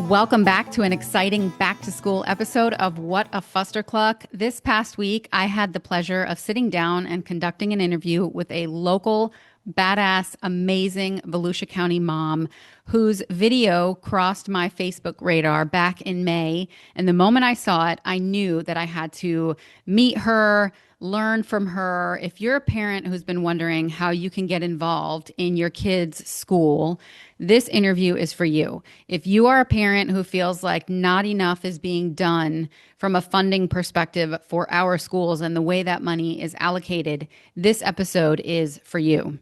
Welcome back to an exciting back-to-school episode of What a Fuster Cluck. This past week, I had the pleasure of sitting down and conducting an interview with a local, badass, amazing Volusia County mom whose video crossed my Facebook radar back in May. And the moment I saw it, I knew that I had to meet her, learn from her. If you're a parent who's been wondering how you can get involved in your kid's school, this interview is for you. If you are a parent who feels like not enough is being done from a funding perspective for our schools and the way that money is allocated, this episode is for you.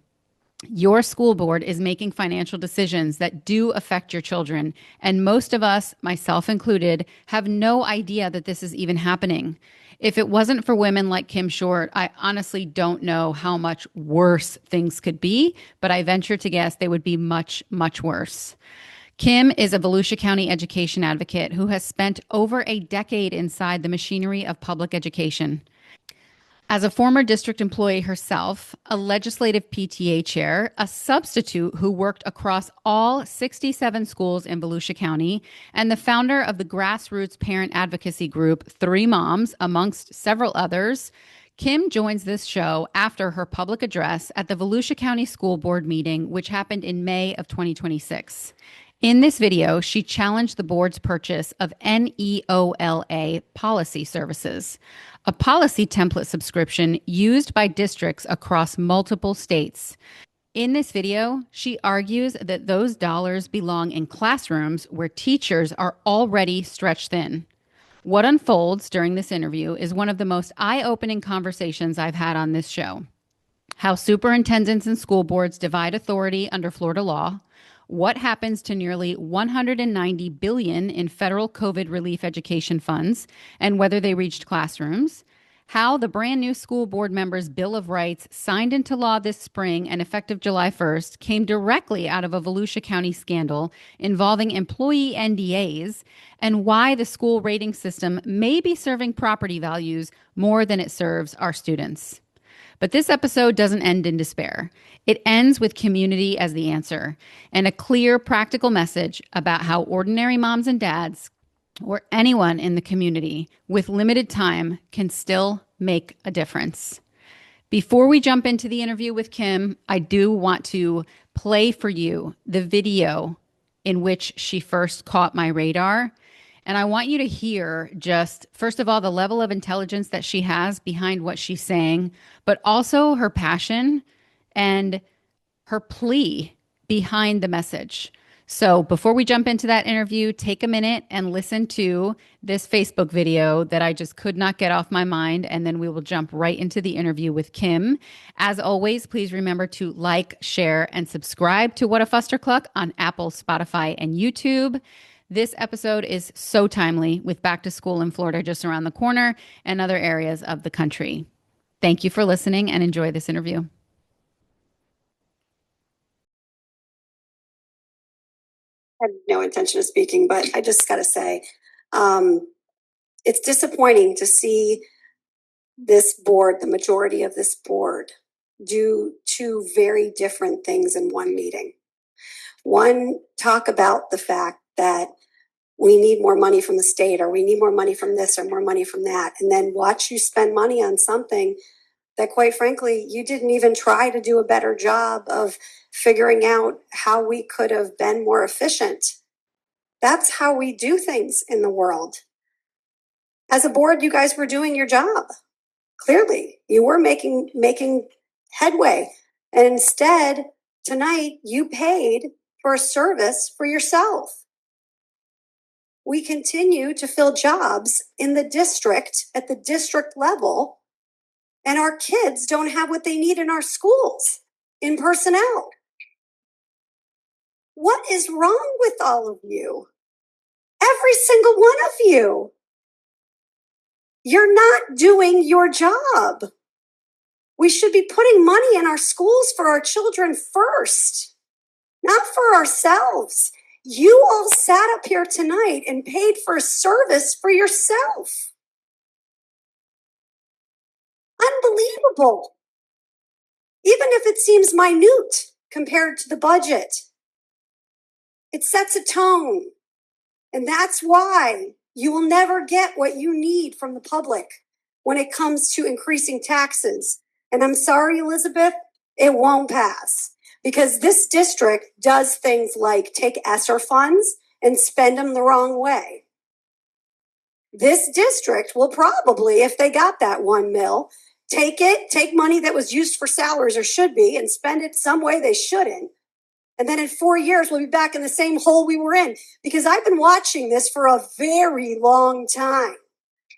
Your school board is making financial decisions that do affect your children, and most of us, myself included, have no idea that this is even happening. If it wasn't for women like Kim Short, I honestly don't know how much worse things could be, but I venture to guess they would be much, much worse. Kim is a Volusia County education advocate who has spent over a decade inside the machinery of public education. As a former district employee herself, a legislative PTA chair, a substitute who worked across all 67 schools in Volusia County, and the founder of the grassroots parent advocacy group, Three Moms, amongst several others, Kim joins this show after her public address at the Volusia County School Board meeting, which happened in May of 2026. In this video, she challenged the board's purchase of NEOLA policy services, a policy template subscription used by districts across multiple states. In this video, she argues that those dollars belong in classrooms where teachers are already stretched thin. What unfolds during this interview is one of the most eye-opening conversations I've had on this show. How superintendents and school boards divide authority under Florida law, what happens to nearly $190 billion in federal COVID relief education funds and whether they reached classrooms, how the brand new school board members' Bill of Rights signed into law this spring and effective July 1st came directly out of a Volusia County scandal involving employee NDAs, and why the school rating system may be serving property values more than it serves our students. But this episode doesn't end in despair. It ends with community as the answer and a clear, practical message about how ordinary moms and dads, or anyone in the community with limited time, can still make a difference. Before we jump into the interview with Kim, I do want to play for you the video in which she first caught my radar. And I want you to hear just, first of all, the level of intelligence that she has behind what she's saying, but also her passion and her plea behind the message. So before we jump into that interview, take a minute and listen to this Facebook video that I just could not get off my mind, and then we will jump right into the interview with Kim. As always, please remember to like, share, and subscribe to What a Fuster Cluck on Apple, Spotify, and YouTube. This episode is so timely with back to school in Florida just around the corner and other areas of the country. Thank you for listening and enjoy this interview. I had no intention of speaking, but I just got to say, it's disappointing to see this board, the majority of this board, do two very different things in one meeting. One, talk about the fact that we need more money from the state, or we need more money from this or more money from that, and then watch you spend money on something that, quite frankly, you didn't even try to do a better job of figuring out how we could have been more efficient. That's how we do things in the world. As a board, you guys were doing your job. Clearly, you were making headway. And instead, tonight, you paid for a service for yourself. We continue to fill jobs in the district at the district level, and our kids don't have what they need in our schools in personnel. What is wrong with all of you? Every single one of you. You're not doing your job. We should be putting money in our schools for our children first, not for ourselves. You all sat up here tonight and paid for a service for yourself. Unbelievable. Even if it seems minute compared to the budget, it sets a tone. And that's why you will never get what you need from the public when it comes to increasing taxes. And I'm sorry, Elizabeth, it won't pass because this district does things like take ESSER funds and spend them the wrong way. This district will probably, if they got that $1 million, take money that was used for salaries or should be and spend it some way they shouldn't. And then in 4 years, we'll be back in the same hole we were in because I've been watching this for a very long time.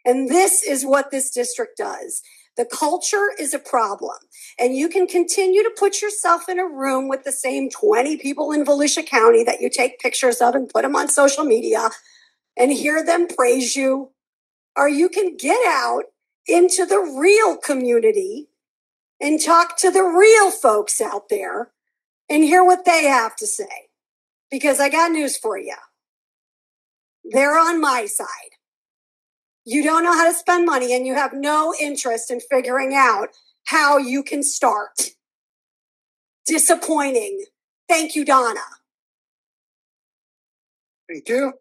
And this is what this district does. The culture is a problem. And you can continue to put yourself in a room with the same 20 people in Volusia County that you take pictures of and put them on social media and hear them praise you. Or you can get out into the real community and talk to the real folks out there and hear what they have to say. Because I got news for you. They're on my side. You don't know how to spend money and you have no interest in figuring out how you can start. Disappointing. Thank you, Donna. Thank you.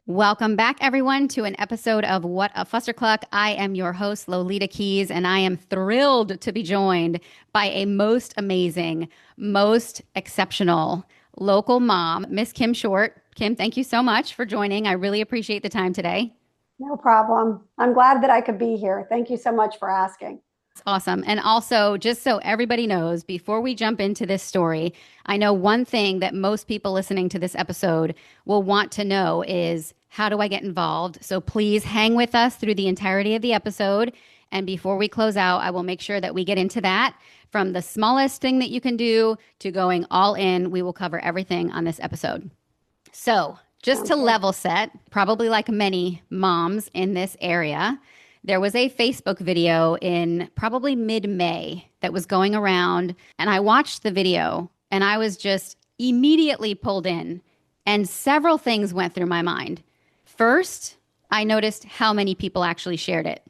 Welcome back, everyone, to an episode of What a Fuster Cluck. I am your host, Lolita Keys, and I am thrilled to be joined by a most amazing, most exceptional local mom, Miss Kim Short. Kim, thank you so much for joining. I really appreciate the time today. No problem. I'm glad that I could be here. Thank you so much for asking. It's awesome. And also, just so everybody knows, before we jump into this story, I know one thing that most people listening to this episode will want to know is, how do I get involved? So please hang with us through the entirety of the episode. And before we close out, I will make sure that we get into that. From the smallest thing that you can do to going all in, we will cover everything on this episode. So just to level set, probably like many moms in this area, there was a Facebook video in probably mid-May that was going around, and I watched the video and I was just immediately pulled in, and several things went through my mind. First, I noticed how many people actually shared it.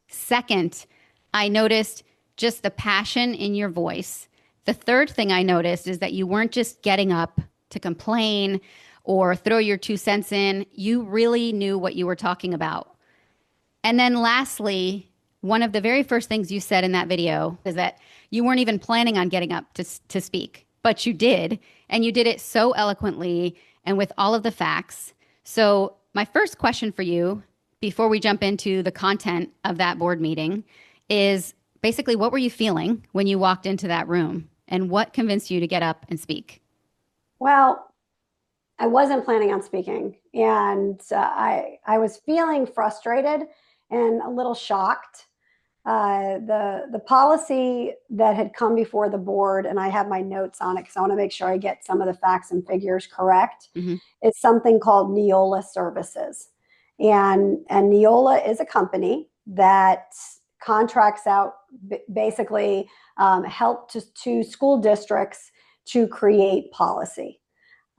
Second, I noticed just the passion in your voice. The third thing I noticed is that you weren't just getting up to complain or throw your 2 cents in. You really knew what you were talking about. And then lastly, one of the very first things you said in that video is that you weren't even planning on getting up to speak, but you did. And you did it so eloquently and with all of the facts. So my first question for you, before we jump into the content of that board meeting, is basically, what were you feeling when you walked into that room? And what convinced you to get up and speak? Well, I wasn't planning on speaking. And I was feeling frustrated and a little shocked. The policy that had come before the board, and I have my notes on it because I want to make sure I get some of the facts and figures correct, is something called Neola Services. And Neola is a company that contracts out basically help to school districts to create policy.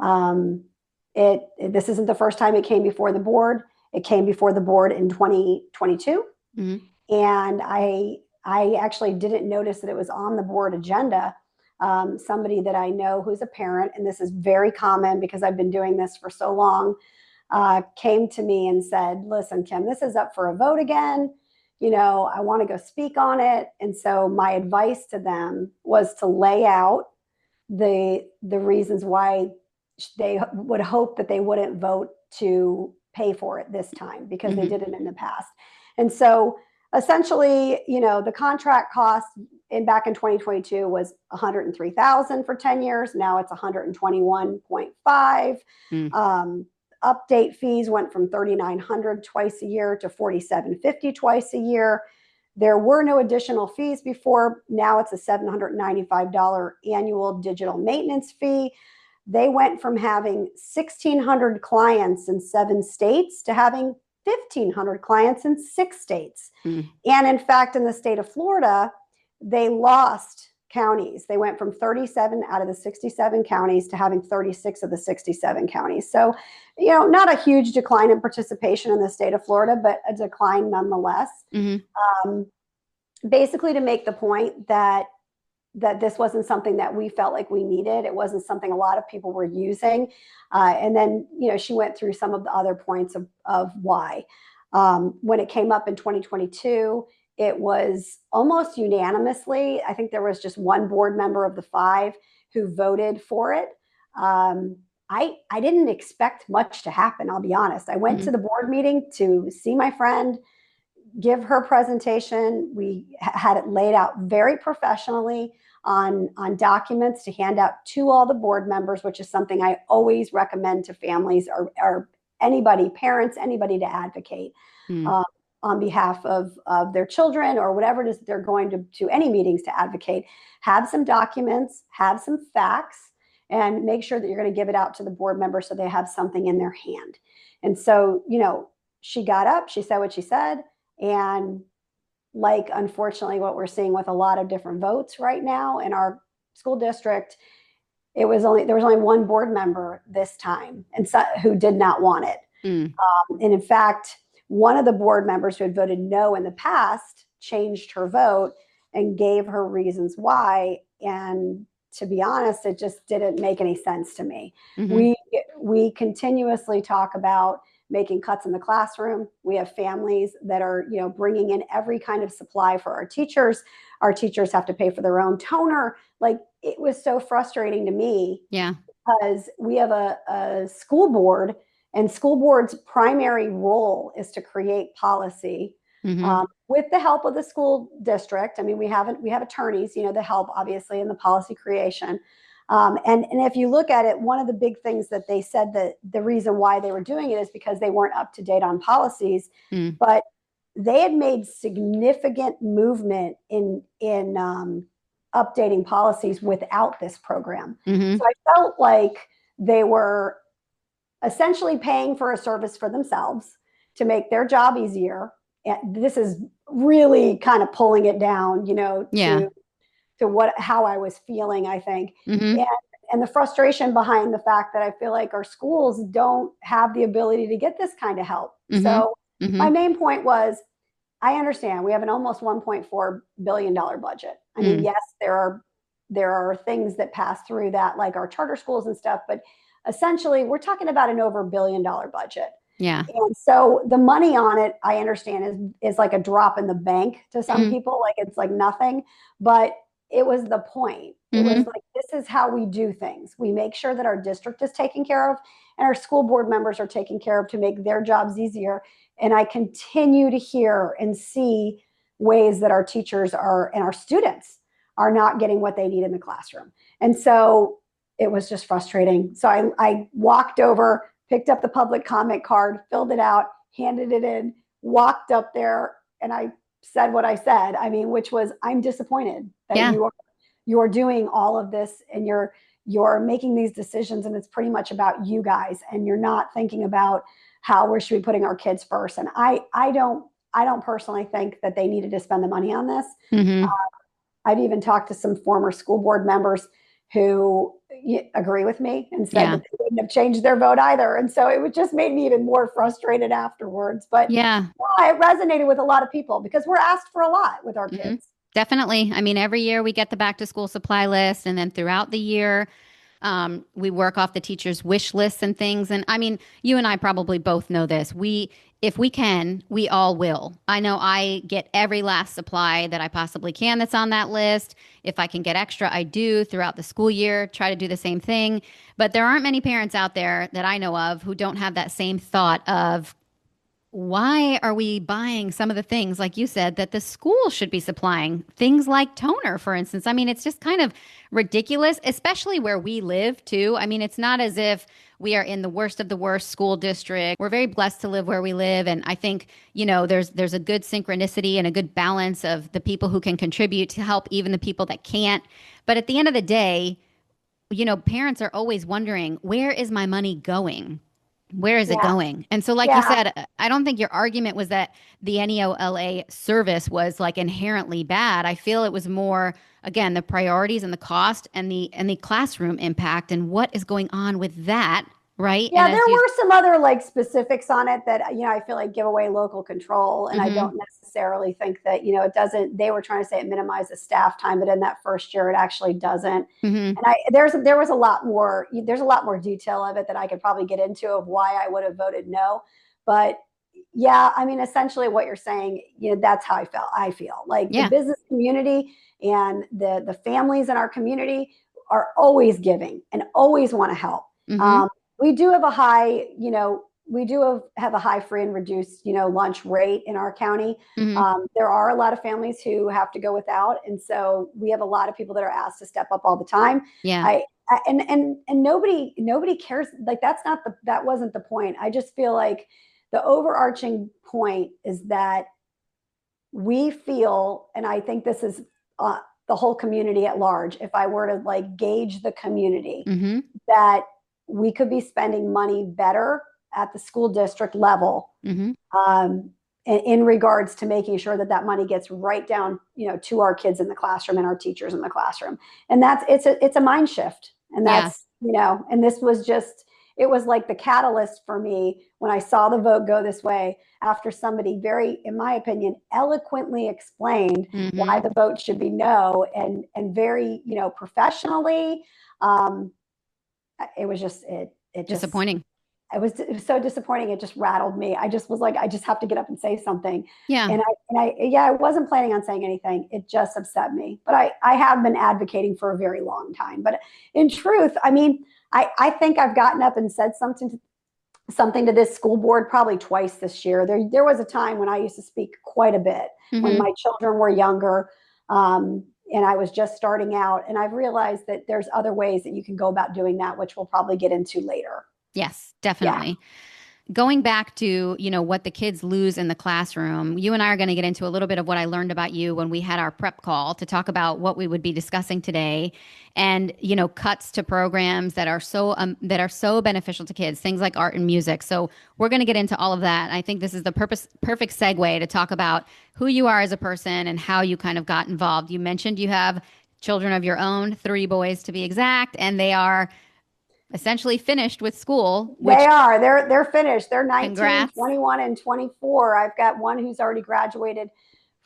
This isn't the first time it came before the board. It came before the board in 2022. And I actually didn't notice that it was on the board agenda. Somebody that I know who's a parent, and this is very common because I've been doing this for so long, came to me and said, listen, Kim, this is up for a vote again. You know, I want to go speak on it. And so my advice to them was to lay out the reasons why they would hope that they wouldn't vote to pay for it this time because they did it in the past. And so essentially, you know, the contract cost back in 2022 was $103,000 for 10 years. Now it's $121.5. Update fees went from $3,900 twice a year to $4,750 twice a year. There were no additional fees before. Now it's a $795 annual digital maintenance fee. They went from having 1,600 clients in 7 states to having 1,500 clients in 6 states. And in fact, in the state of Florida, they lost counties. They went from 37 out of the 67 counties to having 36 of the 67 counties. So, you know, not a huge decline in participation in the state of Florida, but a decline nonetheless. Basically to make the point that that this wasn't something that we felt like we needed. It wasn't something a lot of people were using. And then, she went through some of the other points of why. When it came up in 2022, it was almost unanimously. I think there was just one board member of the 5 who voted for it. I didn't expect much to happen, I'll be honest. I went to the board meeting to see my friend, give her presentation. We had it laid out very professionally on documents to hand out to all the board members, which is something I always recommend to families or anybody, parents, anybody, to advocate on behalf of their children or whatever it is that they're going to any meetings to advocate. Have some documents, have some facts, and make sure that you're going to give it out to the board members so they have something in their hand. And so, she got up, she said what she said, and unfortunately, what we're seeing with a lot of different votes right now in our school district, there was only one board member this time and who did not want it. And in fact, one of the board members who had voted no in the past changed her vote and gave her reasons why. And to be honest, it just didn't make any sense to me. We continuously talk about making cuts in the classroom. We have families that are, bringing in every kind of supply for our teachers. Our teachers have to pay for their own toner. It was so frustrating to me. Yeah. Because we have a school board, and school board's primary role is to create policy with the help of the school district. I mean, we have attorneys, that help obviously in the policy creation. And if you look at it, one of the big things that they said that the reason why they were doing it is because they weren't up to date on policies, but they had made significant movement in updating policies without this program. So I felt like they were essentially paying for a service for themselves to make their job easier. And this is really kind of pulling it down, to how I was feeling, I think. And the frustration behind the fact that I feel like our schools don't have the ability to get this kind of help. So my main point was, I understand we have an almost $1.4 billion budget. I mean, yes, there are things that pass through that, like our charter schools and stuff, but essentially we're talking about an over $1 billion budget. Yeah. And so the money on it, I understand is like a drop in the bank to some people, like it's like nothing, but it was the point. It was like, this is how we do things. We make sure that our district is taken care of and our school board members are taken care of to make their jobs easier. And I continue to hear and see ways that our teachers and our students are not getting what they need in the classroom. And so it was just frustrating. So I walked over, picked up the public comment card, filled it out, handed it in, walked up there, and I said what I said. I mean, which was, I'm disappointed that you are doing all of this and you're making these decisions, and it's pretty much about you guys, and you're not thinking about how we should be putting our kids first. And I don't personally think that they needed to spend the money on this. I've even talked to some former school board members who agree with me and said that they wouldn't have changed their vote either. And so it just made me even more frustrated afterwards. But it resonated with a lot of people because we're asked for a lot with our kids. Definitely. I mean, every year we get the back to school supply list, and then throughout the year, we work off the teachers' wish lists and things. And I mean, you and I probably both know this. If we can, we all will. I know I get every last supply that I possibly can that's on that list. If I can get extra, I do throughout the school year, try to do the same thing. But there aren't many parents out there that I know of who don't have that same thought of, why are we buying some of the things, like you said, that the school should be supplying? Things like toner, for instance. I mean, it's just kind of ridiculous, especially where we live, too. I mean, it's not as if we are in the worst of the worst school district. We're very blessed to live where we live. And I think, there's a good synchronicity and a good balance of the people who can contribute to help even the people that can't. But at the end of the day, parents are always wondering, where is my money going? Where is it going? And so, like you said, I don't think your argument was that the NEOLA service was like inherently bad. I feel it was more, again, the priorities and the cost and the classroom impact and what is going on with that right? Yeah, And there as you, were some other like specifics on it that, I feel like give away local control. And I don't necessarily think that, it doesn't, they were trying to say it minimizes staff time, but in that first year, it actually doesn't. And there was a lot more, there's a lot more detail of it that I could probably get into of why I would have voted no. But yeah, I mean, essentially what you're saying, that's how I feel like the yeah. business community and the families in our community are always giving and always want to help. Mm-hmm. We do have a high, have a high free and reduced, lunch rate in our county. Mm-hmm. There are a lot of families who have to go without, and so we have a lot of people that are asked to step up all the time. Yeah. And nobody cares. Like that wasn't the point. I just feel like the overarching point is that we feel, and I think this is the whole community at large. If I were to like gauge the community, that we could be spending money better at the school district level, in regards to making sure that money gets right down, to our kids in the classroom and our teachers in the classroom. And it's a mind shift. And that's, and this was just, it was like the catalyst for me when I saw the vote go this way after somebody very, in my opinion, eloquently explained why the vote should be no, and very, professionally. It was just, it Disappointing. It was so disappointing. It just rattled me. I just was like, I just have to get up and say something. Yeah. And I wasn't planning on saying anything. It just upset me. But I have been advocating for a very long time. But in truth, I mean, I think I've gotten up and said something to this school board probably twice this year. There was a time when I used to speak quite a bit when my children were younger. And I was just starting out. And I've realized that there's other ways that you can go about doing that, which we'll probably get into later. Yes, definitely. Yeah. Going back to, what the kids lose in the classroom, you and I are going to get into a little bit of what I learned about you when we had our prep call to talk about what we would be discussing today, and, cuts to programs that are so beneficial to kids, things like art and music. So we're going to get into all of that. I think this is the perfect segue to talk about who you are as a person and how you kind of got involved. You mentioned you have children of your own, 3 boys to be exact, and they are essentially finished with school. They are. They're finished. They're 19, congrats. 21, and 24. I've got one who's already graduated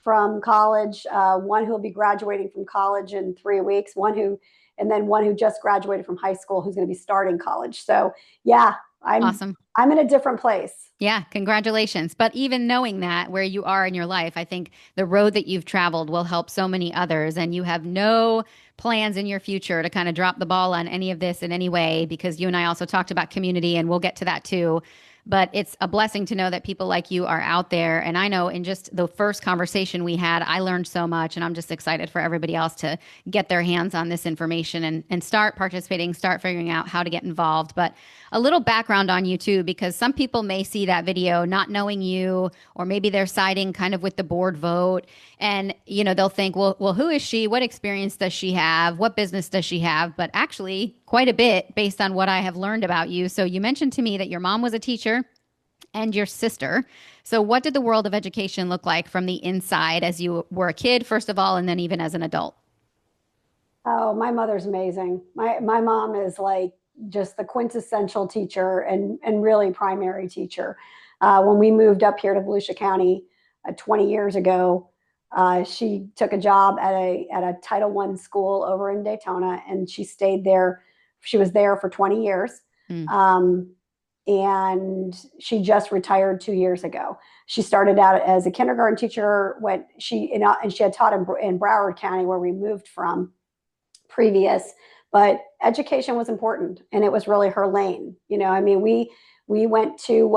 from college, one who'll be graduating from college in 3 weeks, and then one who just graduated from high school who's going to be starting college. So yeah, Awesome. I'm in a different place. Yeah, congratulations. But even knowing that where you are in your life, I think the road that you've traveled will help so many others. And you have no plans in your future to kind of drop the ball on any of this in any way, because you and I also talked about community, and we'll get to that too. But it's a blessing to know that people like you are out there. And I know in just the first conversation we had, I learned so much, and I'm just excited for everybody else to get their hands on this information and start participating, start figuring out how to get involved. But a little background on you too, because some people may see that video not knowing you, or maybe they're siding kind of with the board vote, and they'll think, well, who is she? What experience does she have? What business does she have? But actually, quite a bit based on what I have learned about you. So you mentioned to me that your mom was a teacher and your sister. So what did the world of education look like from the inside as you were a kid, first of all, and then even as an adult? Oh, my mother's amazing. My mom is like just the quintessential teacher and really primary teacher. When we moved up here to Volusia County 20 years ago, she took a job at a Title I school over in Daytona, and she stayed there. She was there for 20 years. And she just retired 2 years ago. She started out as a kindergarten teacher and she had taught in Broward County, where we moved from previous, but education was important, and it was really her lane. I mean, we went to,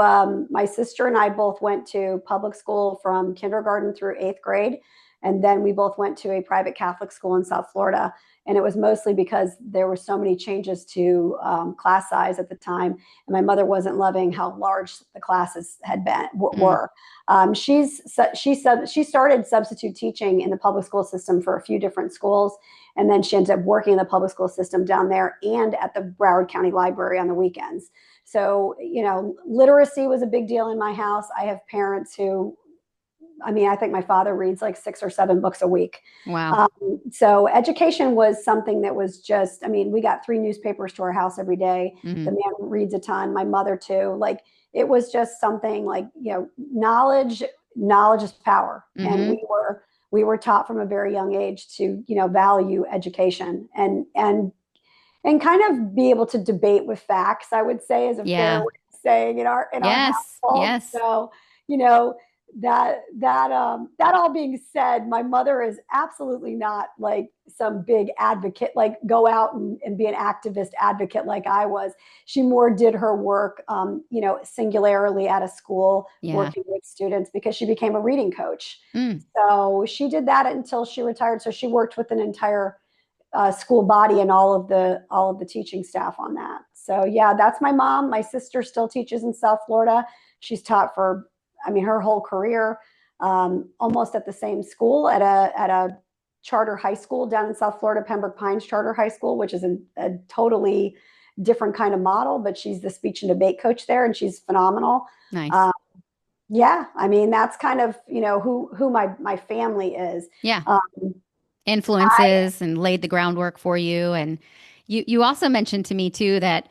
my sister and I both went to public school from kindergarten through 8th grade. And then we both went to a private Catholic school in South Florida. And it was mostly because there were so many changes to class size at the time. And my mother wasn't loving how large the classes were. She started substitute teaching in the public school system for a few different schools. And then she ended up working in the public school system down there and at the Broward County Library on the weekends. So, literacy was a big deal in my house. I have parents who I mean, I think my father reads like 6 or 7 books a week. Wow. So education was something that was just, I mean, we got 3 newspapers to our house every day. Mm-hmm. The man reads a ton, my mother too. Like, it was just something like, knowledge is power. Mm-hmm. And we were taught from a very young age to, value education and kind of be able to debate with facts, I would say, is a fair way of saying in our household. Yes. So, that all being said, my mother is absolutely not like some big advocate, like go out and be an activist advocate like I was. She more did her work, singularly at a school, working with students, because she became a reading coach. So she did that until she retired. So she worked with an entire school body and all of the teaching staff on that. So yeah, that's my mom. My sister still teaches in South Florida. She's taught for, her whole career, almost at the same school at a charter high school down in South Florida, Pembroke Pines Charter High School, which is a totally different kind of model, but she's the speech and debate coach there, and she's phenomenal. Nice. Yeah, that's kind of, who my family is. Yeah. Influences and laid the groundwork for you. And you also mentioned to me too that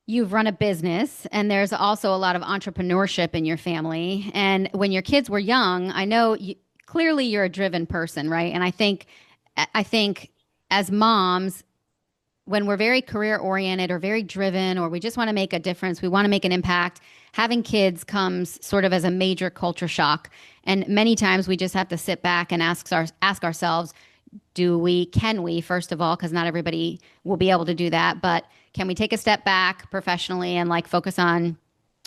you've run a business, and there's also a lot of entrepreneurship in your family. And when your kids were young, I know clearly you're a driven person, right? And I think as moms, when we're very career oriented or very driven, or we just want to make a difference, we want to make an impact, having kids comes sort of as a major culture shock. And many times we just have to sit back and ask ourselves, can we, first of all, because not everybody will be able to do that, but can we take a step back professionally and like focus on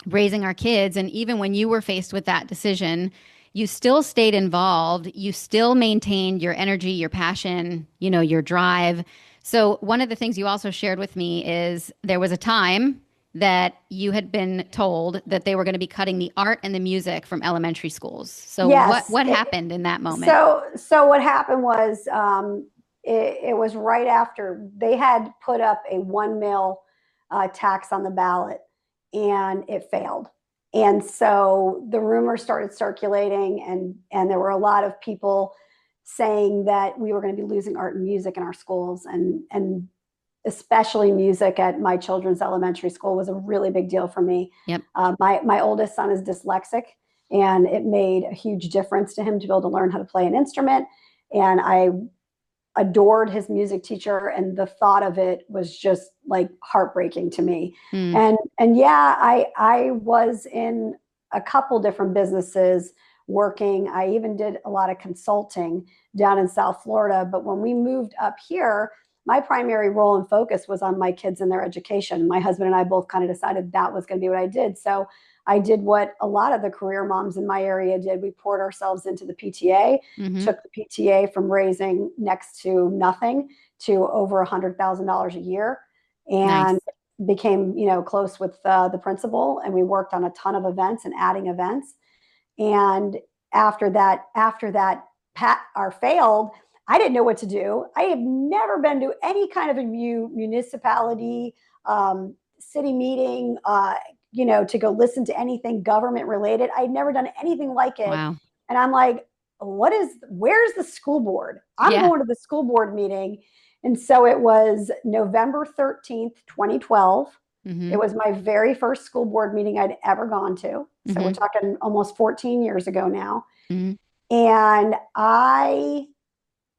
raising our kids? And even when you were faced with that decision, you still stayed involved. You still maintained your energy, your passion, your drive. So one of the things you also shared with me is there was a time that you had been told that they were going to be cutting the art and the music from elementary schools. So yes, what happened in that moment? So what happened was, it was right after they had put up a 1 mil tax on the ballot, and it failed. And so the rumors started circulating, and there were a lot of people saying that we were going to be losing art and music in our schools, and especially music at my children's elementary school was a really big deal for me. Yep. My oldest son is dyslexic, and it made a huge difference to him to be able to learn how to play an instrument. And I adored his music teacher, and the thought of it was just like heartbreaking to me. And yeah, I was in a couple different businesses working. I even did a lot of consulting down in South Florida. But when we moved up here, my primary role and focus was on my kids and their education. My husband and I both kind of decided that was going to be what I did. So I did what a lot of the career moms in my area did. We poured ourselves into the PTA, took the PTA from raising next to nothing to over $100,000 a year, and became, close with the principal. And we worked on a ton of events and adding events. And after that failed, I didn't know what to do. I have never been to any kind of a municipality, city meeting, to go listen to anything government related. I'd never done anything like it. Wow. And I'm like, where's the school board? I'm going to the school board meeting. And so it was November 13th, 2012. It was my very first school board meeting I'd ever gone to. So we're talking almost 14 years ago now. And I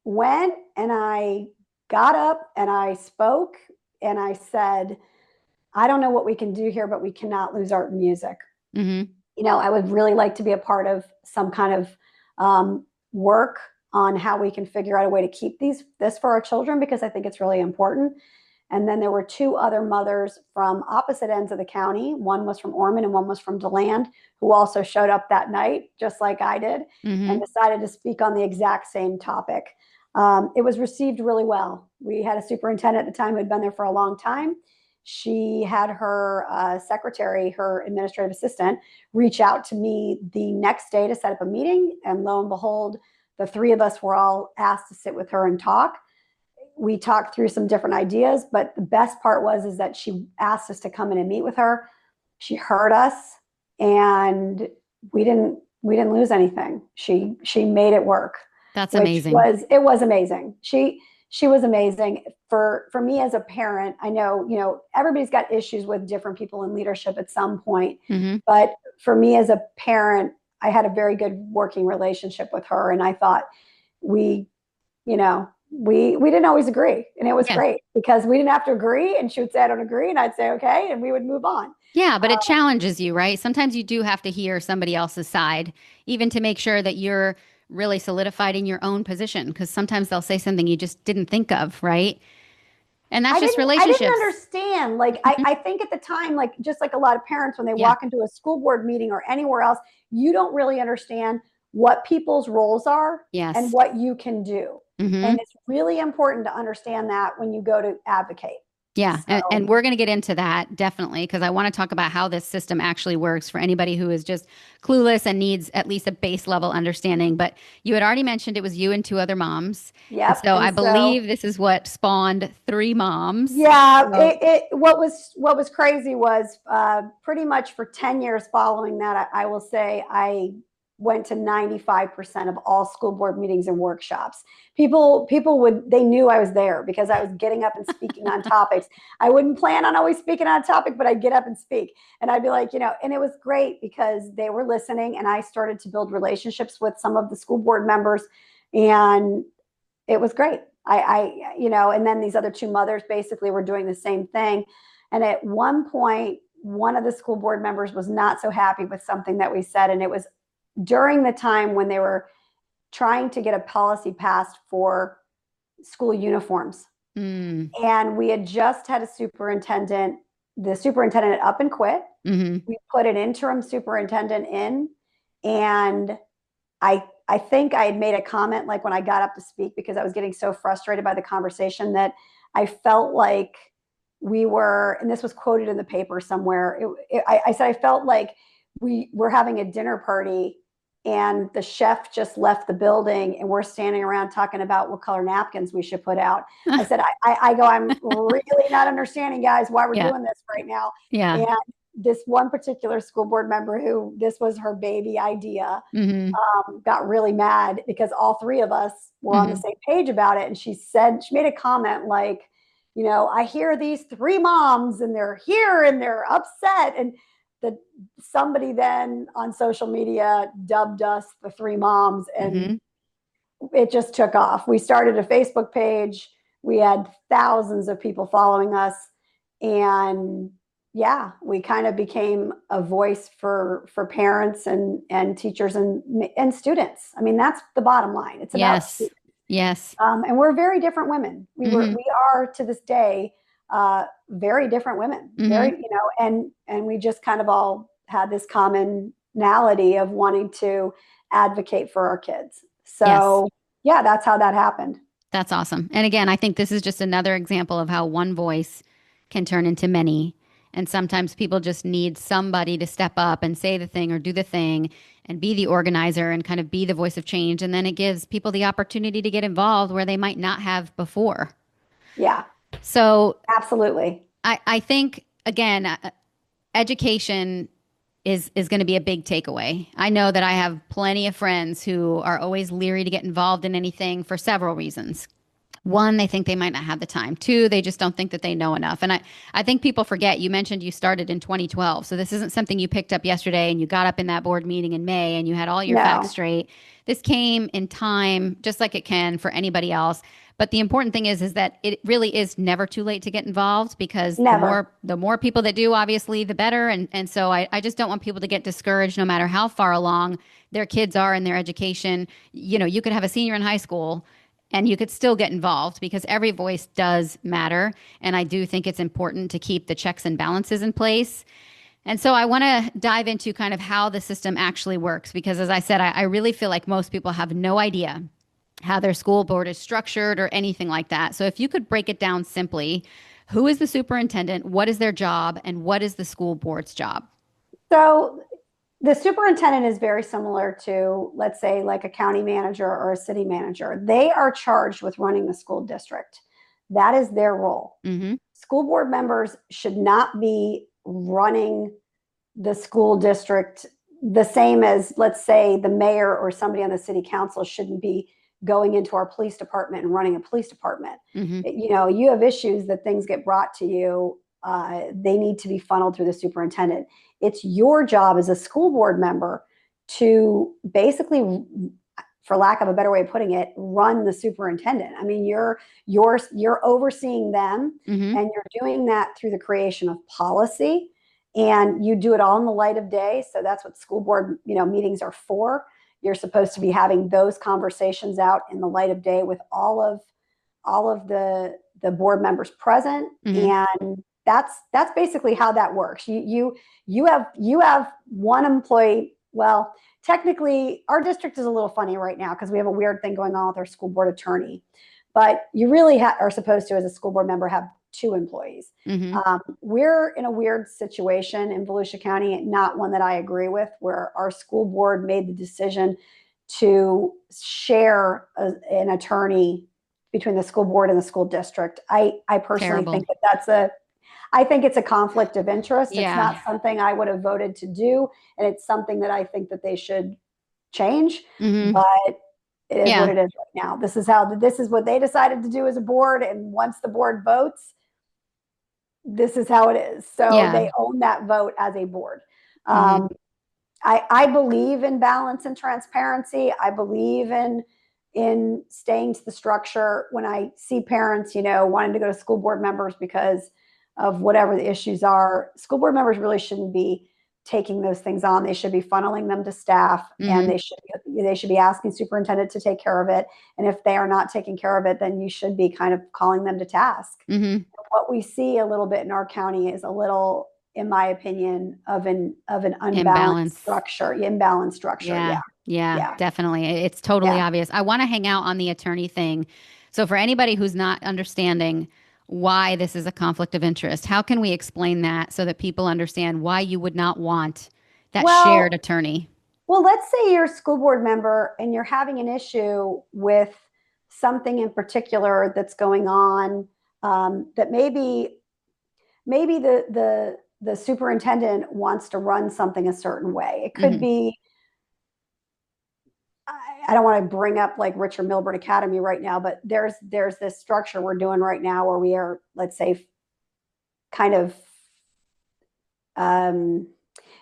went and I got up and I spoke and I said, I don't know what we can do here, but we cannot lose art and music. I would really like to be a part of some kind of work on how we can figure out a way to keep this for our children, because I think it's really important. And then there were 2 other mothers from opposite ends of the county. One was from Ormond and one was from DeLand, who also showed up that night, just like I did, and decided to speak on the exact same topic. It was received really well. We had a superintendent at the time who had been there for a long time. She had her secretary, her administrative assistant, reach out to me the next day to set up a meeting. And lo and behold, the 3 of us were all asked to sit with her and talk. We talked through some different ideas, but the best part is that she asked us to come in and meet with her. She heard us, and we didn't we didn't lose anything. She made it work. That's amazing. It was amazing. She was amazing. For me as a parent, I know, everybody's got issues with different people in leadership at some point. But for me as a parent, I had a very good working relationship with her. And I thought we didn't always agree. And it was great because we didn't have to agree. And she would say, I don't agree. And I'd say, okay. And we would move on. Yeah, but it challenges you, right? Sometimes you do have to hear somebody else's side, even to make sure that you're really solidified in your own position, because sometimes they'll say something you just didn't think of, right? And that's just relationships. I didn't understand. Like, I think at the time, like, just like a lot of parents, when they walk into a school board meeting or anywhere else, you don't really understand what people's roles are and what you can do. And it's really important to understand that when you go to advocate. Yeah. So. And we're going to get into that definitely, because I want to talk about how this system actually works for anybody who is just clueless and needs at least a base level understanding. But you had already mentioned it was you and two other moms. Yeah. So I believe this is what spawned 3 moms. Yeah. So. What was crazy was pretty much for 10 years following that, I will say I went to 95% of all school board meetings and workshops. People they knew I was there because I was getting up and speaking on topics. I wouldn't plan on always speaking on a topic, but I'd get up and speak. And I'd be like, and it was great because they were listening and I started to build relationships with some of the school board members. And it was great. And then these other 2 mothers basically were doing the same thing. And at one point, one of the school board members was not so happy with something that we said. And it was during the time when they were trying to get a policy passed for school uniforms. And we had just had the superintendent up and quit. We put an interim superintendent in. And I think I had made a comment, like when I got up to speak, because I was getting so frustrated by the conversation that I felt like we were, and this was quoted in the paper somewhere. I said, I felt like we were having a dinner party and the chef just left the building and we're standing around talking about what color napkins we should put out. I said, I'm really not understanding, guys, why we're doing this right now. Yeah. And this one particular school board member who this was her baby idea, got really mad because all 3 of us were on the same page about it. And she made a comment like, I hear these 3 moms and they're here and they're upset. And somebody then on social media dubbed us the 3 moms, and it just took off. We started a Facebook page. We had thousands of people following us. And we kind of became a voice for parents and teachers and students. I mean, that's the bottom line. It's about students. Yes. And we're very different women. We are to this day, very different women, and we just kind of all had this commonality of wanting to advocate for our kids. So that's how that happened. That's awesome. And again, I think this is just another example of how one voice can turn into many. And sometimes people just need somebody to step up and say the thing or do the thing and be the organizer and kind of be the voice of change. And then it gives people the opportunity to get involved where they might not have before. Yeah. So absolutely. I think, again, education is going to be a big takeaway. I know that I have plenty of friends who are always leery to get involved in anything for several reasons. 1, they think they might not have the time. 2, they just don't think that they know enough. And I think people forget, you mentioned you started in 2012. So this isn't something you picked up yesterday and you got up in that board meeting in May and you had all your facts straight. This came in time, just like it can for anybody else. But the important thing is that it really is never too late to get involved, because the more people that do, obviously, the better. And so I just don't want people to get discouraged no matter how far along their kids are in their education. You could have a senior in high school and you could still get involved, because every voice does matter. And I do think it's important to keep the checks and balances in place. And so I want to dive into kind of how the system actually works, because as I said, I really feel like most people have no idea how their school board is structured or anything like that. So if you could break it down simply, who is the superintendent, what is their job, and what is the school board's job? So the superintendent is very similar to, let's say, like a county manager or a city manager. They are charged with running the school district. That is their role. School board members should not be running the school district the same as, let's say, the mayor or somebody on the city council shouldn't be going into our police department and running a police department. You know, you have issues that things get brought to you. They need to be funneled through the superintendent. It's your job as a school board member to basically, for lack of a better way of putting it, run the superintendent. I mean, you're overseeing them, and you're doing that through the creation of policy, and you do it all in the light of day. So that's what school board, you know, meetings are for. You're supposed to be having those conversations out in the light of day with all of the board members present, and that's basically how that works. You have one employee. Well, technically, our district is a little funny right now because we have a weird thing going on with our school board attorney. But you really are supposed to, as a school board member, have 2 employees. We're in a weird situation in Volusia County, not one that I agree with, where our school board made the decision to share an attorney between the school board and the school district. I personally think I think it's a conflict of interest. It's not something I would have voted to do, and it's something that I think that they should change. But it is what it is right now. This is what they decided to do as a board, and once the board votes, this is how it is. So they own that vote as a board. I believe in balance and transparency. I believe in staying to the structure. When I see parents, you know, wanting to go to school board members because of whatever the issues are, school board members really shouldn't be taking those things on. They should be funneling them to staff, and they should be asking superintendent to take care of it. And if they are not taking care of it, then you should be kind of calling them to task. What we see a little bit in our county is a little, in my opinion, of an imbalanced structure. Yeah, definitely. It's totally obvious. I want to hang out on the attorney thing. So for anybody who's not understanding why this is a conflict of interest, how can we explain that so that people understand why you would not want that shared attorney? Well, let's say you're a school board member and you're having an issue with something in particular that's going on, that maybe the superintendent wants to run something a certain way. It could be, I don't want to bring up like Richard Milburn Academy right now, but there's this structure we're doing right now where we are, let's say, kind of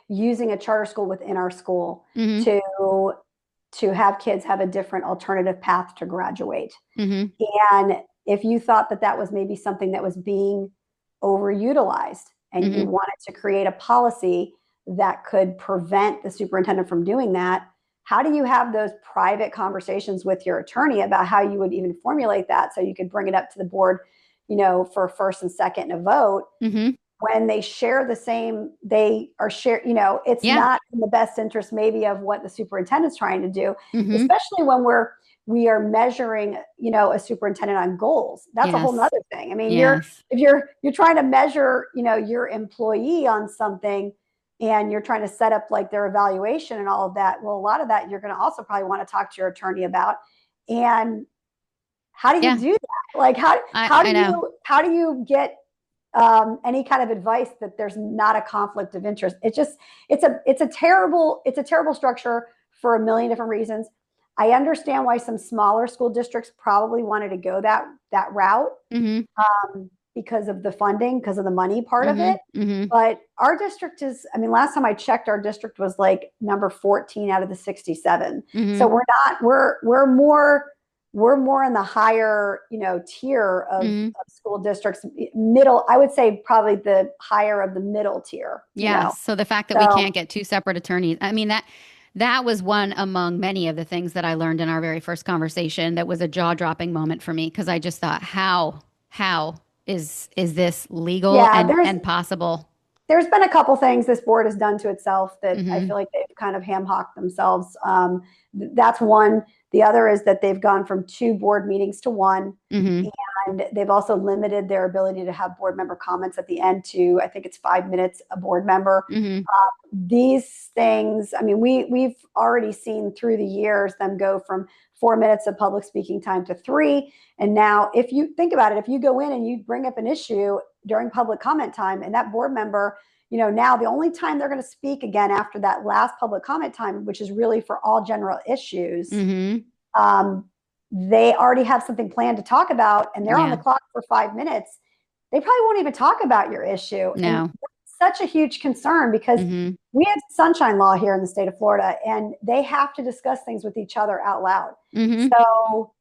using a charter school within our school to have kids have a different alternative path to graduate. And if you thought that was maybe something that was being overutilized, and you wanted to create a policy that could prevent the superintendent from doing that, how do you have those private conversations with your attorney about how you would even formulate that so you could bring it up to the board, you know, for first and second and a vote? When they share the same, they are share, you know, it's not in the best interest maybe of what the superintendent's trying to do, especially when we are measuring, you know, a superintendent on goals. That's a whole nother thing. I mean, if you're trying to measure, you know, your employee on something, and you're trying to set up like their evaluation and all of that, well, a lot of that you're going to also probably want to talk to your attorney about. And how do you do that? Like, how do you get any kind of advice that there's not a conflict of interest? It's a terrible structure for a million different reasons. I understand why some smaller school districts probably wanted to go that route. Because of the funding, because of the money part of it. But our district is, I mean, last time I checked, our district was like number 14 out of the 67. So we're more in the higher, you know, tier of school districts, middle, I would say probably the higher of the middle tier. Yeah. You know? So the fact that we can't get 2 separate attorneys, I mean, that was one among many of the things that I learned in our very first conversation that was a jaw-dropping moment for me, because I just thought, how is this legal and possible? There's been a couple things this board has done to itself that I feel like they've kind of ham-hocked themselves. That's one. The other is that they've gone from 2 board meetings to 1. And they've also limited their ability to have board member comments at the end to, I think it's 5 minutes a board member. These things, I mean, we've already seen through the years them go from 4 minutes of public speaking time to 3. And now if you think about it, if you go in and you bring up an issue during public comment time and that board member, now the only time they're going to speak again after that last public comment time, which is really for all general issues, they already have something planned to talk about, and they're on the clock for 5 minutes. They probably won't even talk about your issue. No. And that's such a huge concern, because we have sunshine law here in the state of Florida, and they have to discuss things with each other out loud. So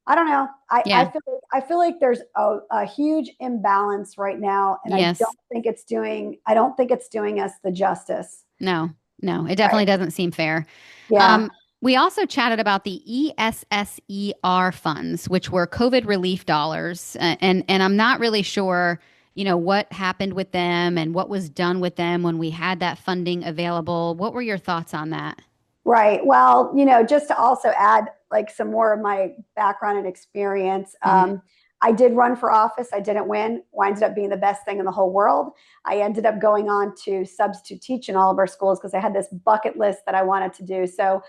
I don't know. I feel like there's a huge imbalance right now, and I don't think it's doing us the justice. No, it definitely doesn't seem fair. Yeah. We also chatted about the ESSER funds, which were COVID relief dollars, and I'm not really sure, what happened with them and what was done with them when we had that funding available. What were your thoughts on that? Right. Well, just to also add like some more of my background and experience, I did run for office. I didn't win. Ended up being the best thing in the whole world. I ended up going on to substitute teach in all of our schools because I had this bucket list that I wanted to do. So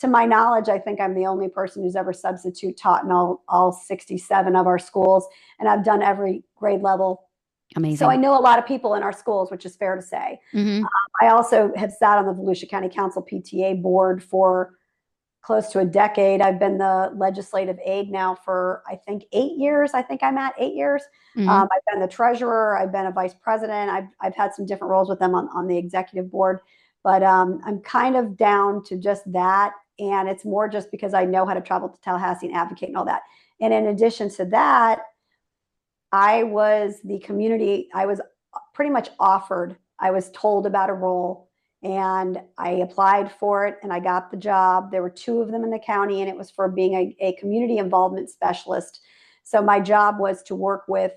to my knowledge, I think I'm the only person who's ever substitute taught in all 67 of our schools. And I've done every grade level. Amazing. So I know a lot of people in our schools, which is fair to say. I also have sat on the Volusia County Council PTA board for close to a decade. I've been the legislative aide now for, I think, 8 years. I think I'm at 8 years. I've been the treasurer. I've been a vice president. I've had some different roles with them on the executive board. But I'm kind of down to just that. And it's more just because I know how to travel to Tallahassee and advocate and all that. And in addition to that, I was pretty much offered. I was told about a role, and I applied for it, and I got the job. There were 2 of them in the county, and it was for being a community involvement specialist. So my job was to work with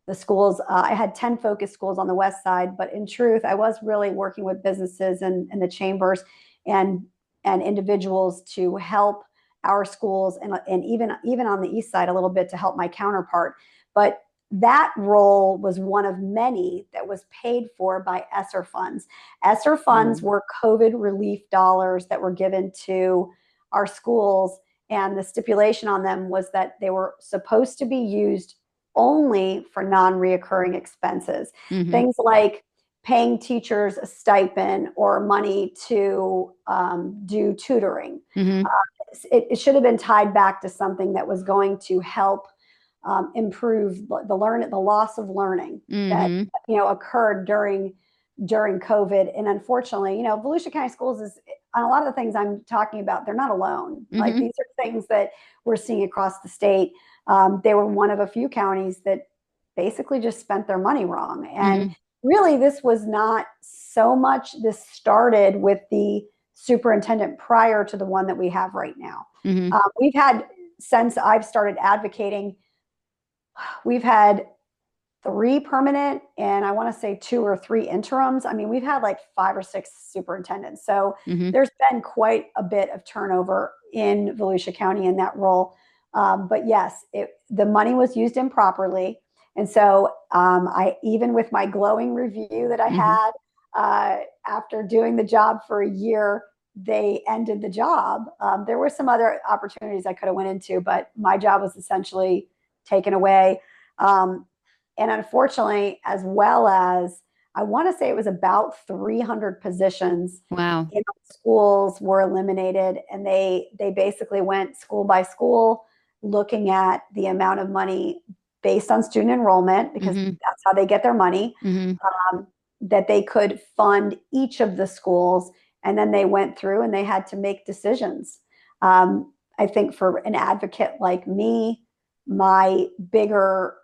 the schools. I had 10 focus schools on the west side, but in truth, I was really working with businesses and the chambers and individuals to help our schools, and even on the east side a little bit to help my counterpart. But that role was one of many that was paid for by ESSER funds. ESSER funds were COVID relief dollars that were given to our schools, and the stipulation on them was that they were supposed to be used only for non-reoccurring expenses. Things like paying teachers a stipend or money to do tutoring. It should have been tied back to something that was going to help improve the loss of learning that occurred during COVID. And unfortunately, Volusia County Schools is, on a lot of the things I'm talking about, they're not alone. Like, these are things that we're seeing across the state. They were one of a few counties that basically just spent their money wrong. And really, this was not so much, this started with the superintendent prior to the one that we have right now. We've had, since I've started advocating, we've had 3 permanent, and I want to say 2 or 3 interims. I mean, we've had like 5 or 6 superintendents. So there's been quite a bit of turnover in Volusia County in that role. But yes, the money was used improperly. And so even with my glowing review that I had after doing the job for a year, they ended the job. There were some other opportunities I could have went into, but my job was essentially taken away. And unfortunately, as well as, I want to say it was about 300 positions in schools were eliminated. And they basically went school by school, looking at the amount of money based on student enrollment, because that's how they get their money, that they could fund each of the schools. And then they went through and they had to make decisions. I think for an advocate like me, my bigger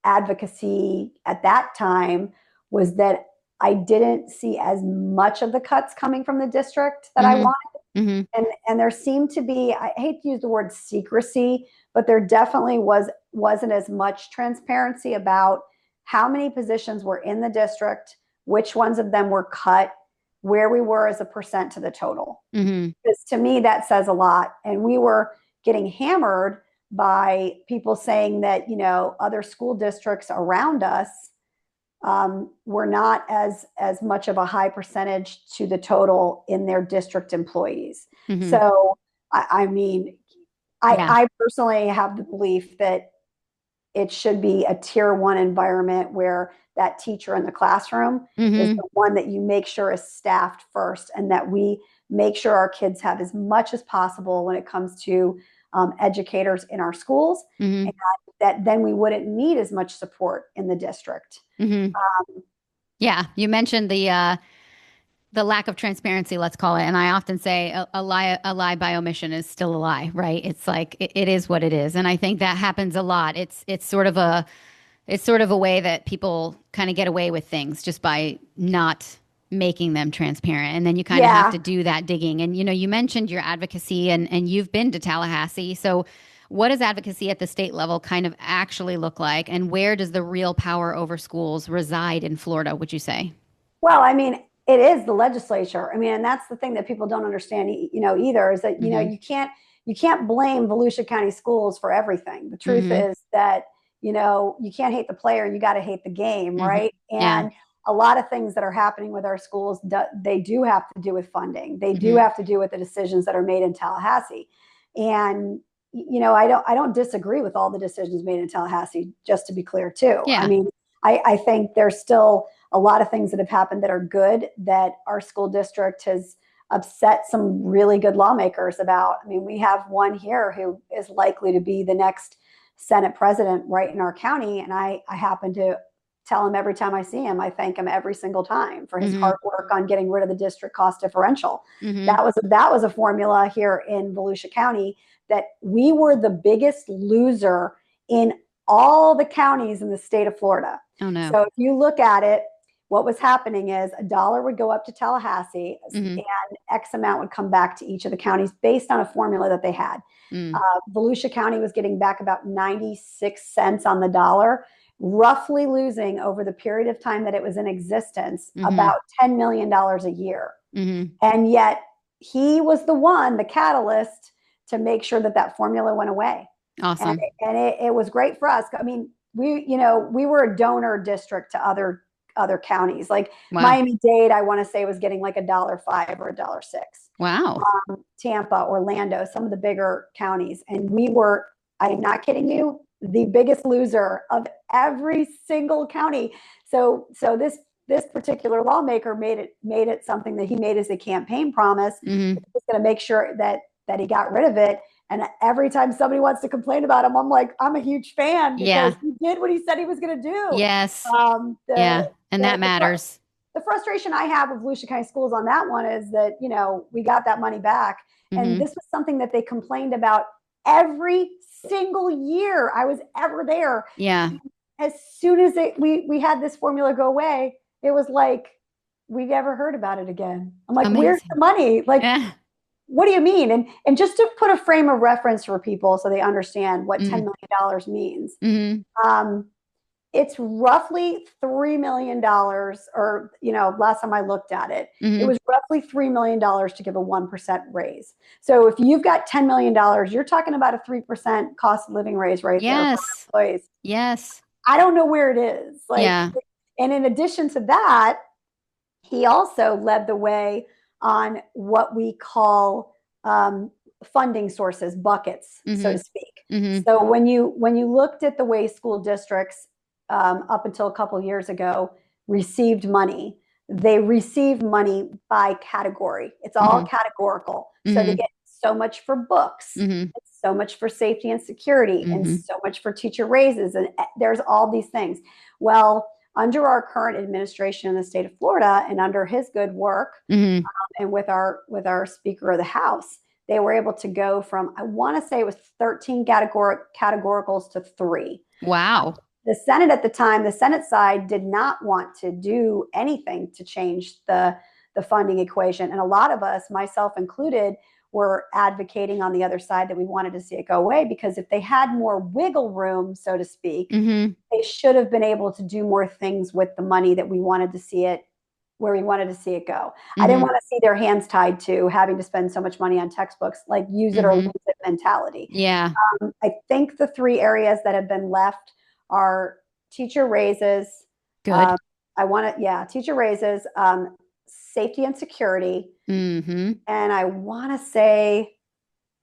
advocacy at that time was that I didn't see as much of the cuts coming from the district that I wanted. And there seemed to be, I hate to use the word secrecy, but there definitely wasn't as much transparency about how many positions were in the district, which ones of them were cut, where we were as a percent to the total. Because to me, that says a lot. And we were getting hammered by people saying that, other school districts around us were not as much of a high percentage to the total in their district employees. So, I mean, I personally have the belief that it should be a tier 1 environment where that teacher in the classroom is Mm-hmm. the one that you make sure is staffed first, and that we make sure our kids have as much as possible when it comes to educators in our schools, Mm-hmm. and that then we wouldn't need as much support in the district. Mm-hmm. Yeah, you mentioned the lack of transparency, let's call it. And I often say a lie by omission is still a lie, right? It's like it is what it is. And I think that happens a lot. It's sort of a way that people kind of get away with things just by not making them transparent. And then you kind of have to do that digging. And you mentioned your advocacy, and you've been to Tallahassee. So what does advocacy at the state level kind of actually look like? And where does the real power over schools reside in Florida, would you say? Well, I mean, it is the legislature. I mean, and that's the thing that people don't understand, either, is that, Mm-hmm. you can't blame Volusia County schools for everything. The truth Mm-hmm. is that, you can't hate the player, you got to hate the game, Mm-hmm. right? Yeah. And a lot of things that are happening with our schools, they do have to do with funding. They do Mm-hmm. have to do with the decisions that are made in Tallahassee. And, I don't disagree with all the decisions made in Tallahassee, just to be clear too. Yeah. I mean, I think there's still a lot of things that have happened that are good, that our school district has upset some really good lawmakers about. I mean, we have one here who is likely to be the next Senate president right in our county. And I happen to tell him every time I see him, I thank him every single time for his Mm-hmm. hard work on getting rid of the district cost differential. Mm-hmm. That was a formula here in Volusia County, that we were the biggest loser in all the counties in the state of Florida. Oh, no. So if you look at it, what was happening is $1 would go up to Tallahassee, Mm-hmm. and X amount would come back to each of the counties based on a formula that they had. Mm. Volusia County was getting back about 96 cents on the dollar, roughly losing over the period of time that it was in existence Mm-hmm. about $10 million a year. Mm-hmm. And yet he was the catalyst to make sure that formula went away. Awesome. And it was great for us. I mean, we were a donor district to other counties. Like Wow. Miami-Dade, I want to say, was getting like $1.05 or $1.06. Wow. Tampa, Orlando, some of the bigger counties. And we were, I'm not kidding you, the biggest loser of every single county. So this particular lawmaker made it something that he made as a campaign promise. Mm-hmm. He was going to make sure that he got rid of it. And every time somebody wants to complain about him, I'm like, I'm a huge fan, because he did what he said he was going to do. Yes. And that matters. The frustration I have with Volusia County Schools on that one is that, we got that money back. Mm-hmm. And this was something that they complained about every single year I was ever there. Yeah. As soon as we had this formula go away, it was like, we never heard about it again. I'm like, Amazing. Where's the money? Like, what do you mean? And just to put a frame of reference for people so they understand what $10 million means. Mm-hmm. It's roughly $3 million, or, last time I looked at it, Mm-hmm. it was roughly $3 million to give a 1% raise. So if you've got $10 million, you're talking about a 3% cost of living raise right there for employees. Yes. I don't know where it is. And in addition to that, he also led the way on what we call funding sources, buckets, Mm-hmm. so to speak. Mm-hmm. So when you looked at the way school districts up until a couple of years ago received money, they received money by category. It's all categorical. So they get so much for books, so much for safety and security, and so much for teacher raises. And there's all these things. Well, under our current administration in the state of Florida, and under his good work, and with our Speaker of the House, they were able to go from, I want to say it was 13 categoricals to 3. Wow. The Senate at the time, the Senate side did not want to do anything to change the funding equation. And a lot of us, myself included, were advocating on the other side that we wanted to see it go away, because if they had more wiggle room, so to speak, they should have been able to do more things with the money that we wanted to see it, where we wanted to see it go. I didn't want to see their hands tied to having to spend so much money on textbooks, like use it or lose it mentality. Yeah. I think the 3 areas that have been left are teacher raises. Good. Teacher raises, safety and security. Mm-hmm. And I want to say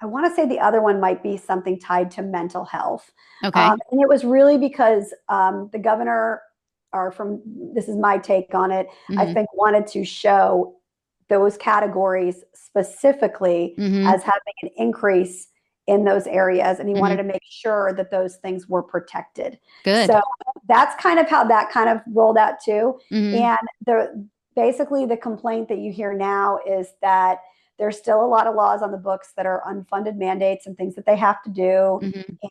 I want to say the other one might be something tied to mental health. Okay. And it was really because the governor, this is my take on it, I think wanted to show those categories specifically as having an increase in those areas. And he wanted to make sure that those things were protected. Good. So that's kind of how that kind of rolled out too. And basically the complaint that you hear now is that there's still a lot of laws on the books that are unfunded mandates and things that they have to do.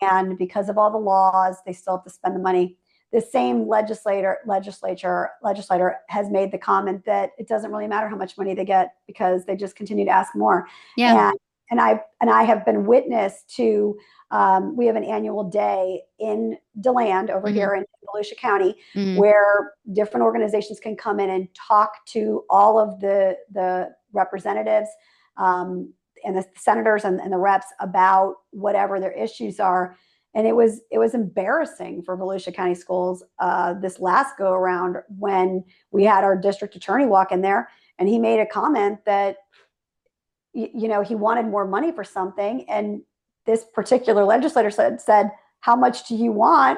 And because of all the laws, they still have to spend the money. The same legislator has made the comment that it doesn't really matter how much money they get because they just continue to ask more. Yeah. And I have been witness to, we have an annual day in DeLand over here in Volusia County where different organizations can come in and talk to all of the representatives and the senators and the reps about whatever their issues are. And it was embarrassing for Volusia County Schools this last go around when we had our district attorney walk in there and he made a comment that, you know, he wanted more money for something. And this particular legislator said, how much do you want?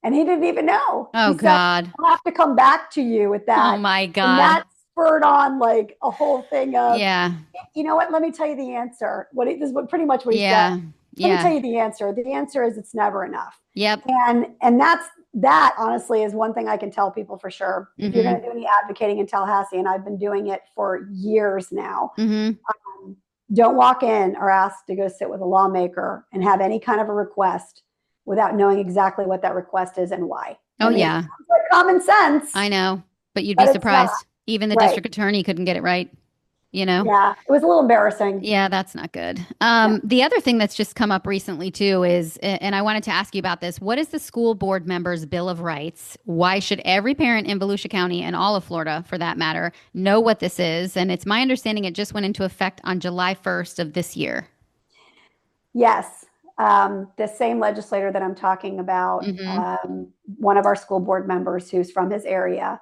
And he didn't even know. Oh, God. I'll have to come back to you with that. Oh, my God. And that spurred on like a whole thing of, yeah, you know what? Let me tell you the answer. This is pretty much what he said. Let me tell you the answer. The answer is it's never enough. Yep. And that honestly is one thing I can tell people for sure. If you're going to do any advocating in Tallahassee, and I've been doing it for years now, don't walk in or ask to go sit with a lawmaker and have any kind of a request without knowing exactly what that request is and why. Oh, yeah. It sounds like common sense. I know, but you'd be surprised. Even the district attorney couldn't get it right. You know? Yeah, it was a little embarrassing. Yeah, that's not good. The other thing that's just come up recently too is, and I wanted to ask you about this, what is the school board members' Bill of Rights? Why should every parent in Volusia County and all of Florida, for that matter, know what this is? And it's my understanding it just went into effect on July 1st of this year. Yes. The same legislator that I'm talking about, one of our school board members who's from his area,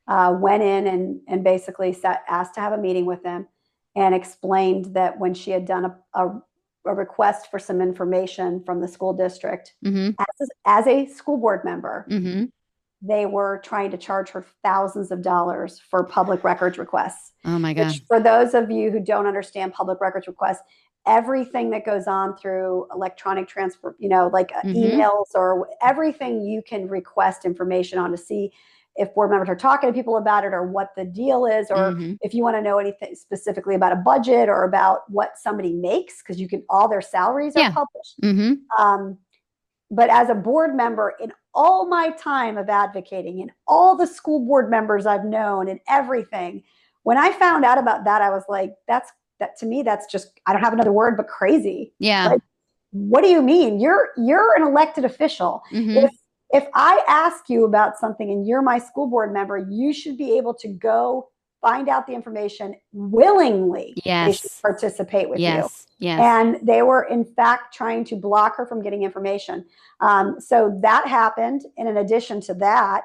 went in and basically asked to have a meeting with them and explained that when she had done a request for some information from the school district as a school board member, they were trying to charge her thousands of dollars for public records requests. Oh my God. Which, for those of you who don't understand public records requests, everything that goes on through electronic transfer, you know, like emails or everything you can request information on to see if board members are talking to people about it or what the deal is, or if you want to know anything specifically about a budget or about what somebody makes, because all their salaries are published. But as a board member, in all my time of advocating and all the school board members I've known and everything, when I found out about that, I was like, that to me, that's just, I don't have another word but crazy. Yeah. Like, what do you mean? You're an elected official. If I ask you about something and you're my school board member, you should be able to go find out the information willingly. Yes. They should participate with you. Yes. And they were, in fact, trying to block her from getting information. So that happened. And in addition to that,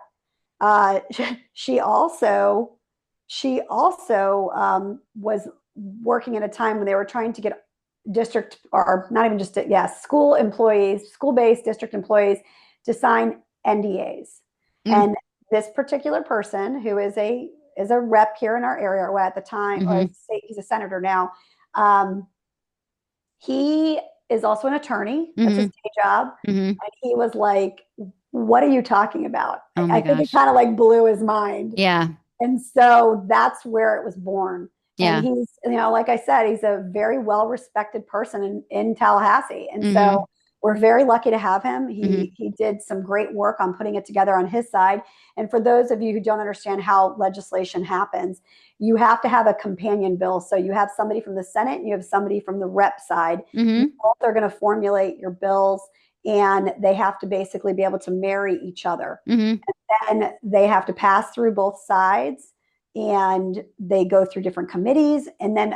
she also was working at a time when they were trying to get district, or not even just, school-based district employees to sign NDAs. And this particular person, who is a rep here in our area, or at the time, or he's a senator now, he is also an attorney. That's his day job. And he was like, what are you talking about? I think it kind of like blew his mind. Yeah. And so that's where it was born. Yeah. And he's, like I said, he's a very well-respected person in Tallahassee. And so we're very lucky to have him. He did some great work on putting it together on his side. And for those of you who don't understand how legislation happens, you have to have a companion bill. So you have somebody from the Senate and you have somebody from the rep side. Both are going to formulate your bills, and they have to basically be able to marry each other. And then they have to pass through both sides, and they go through different committees. And then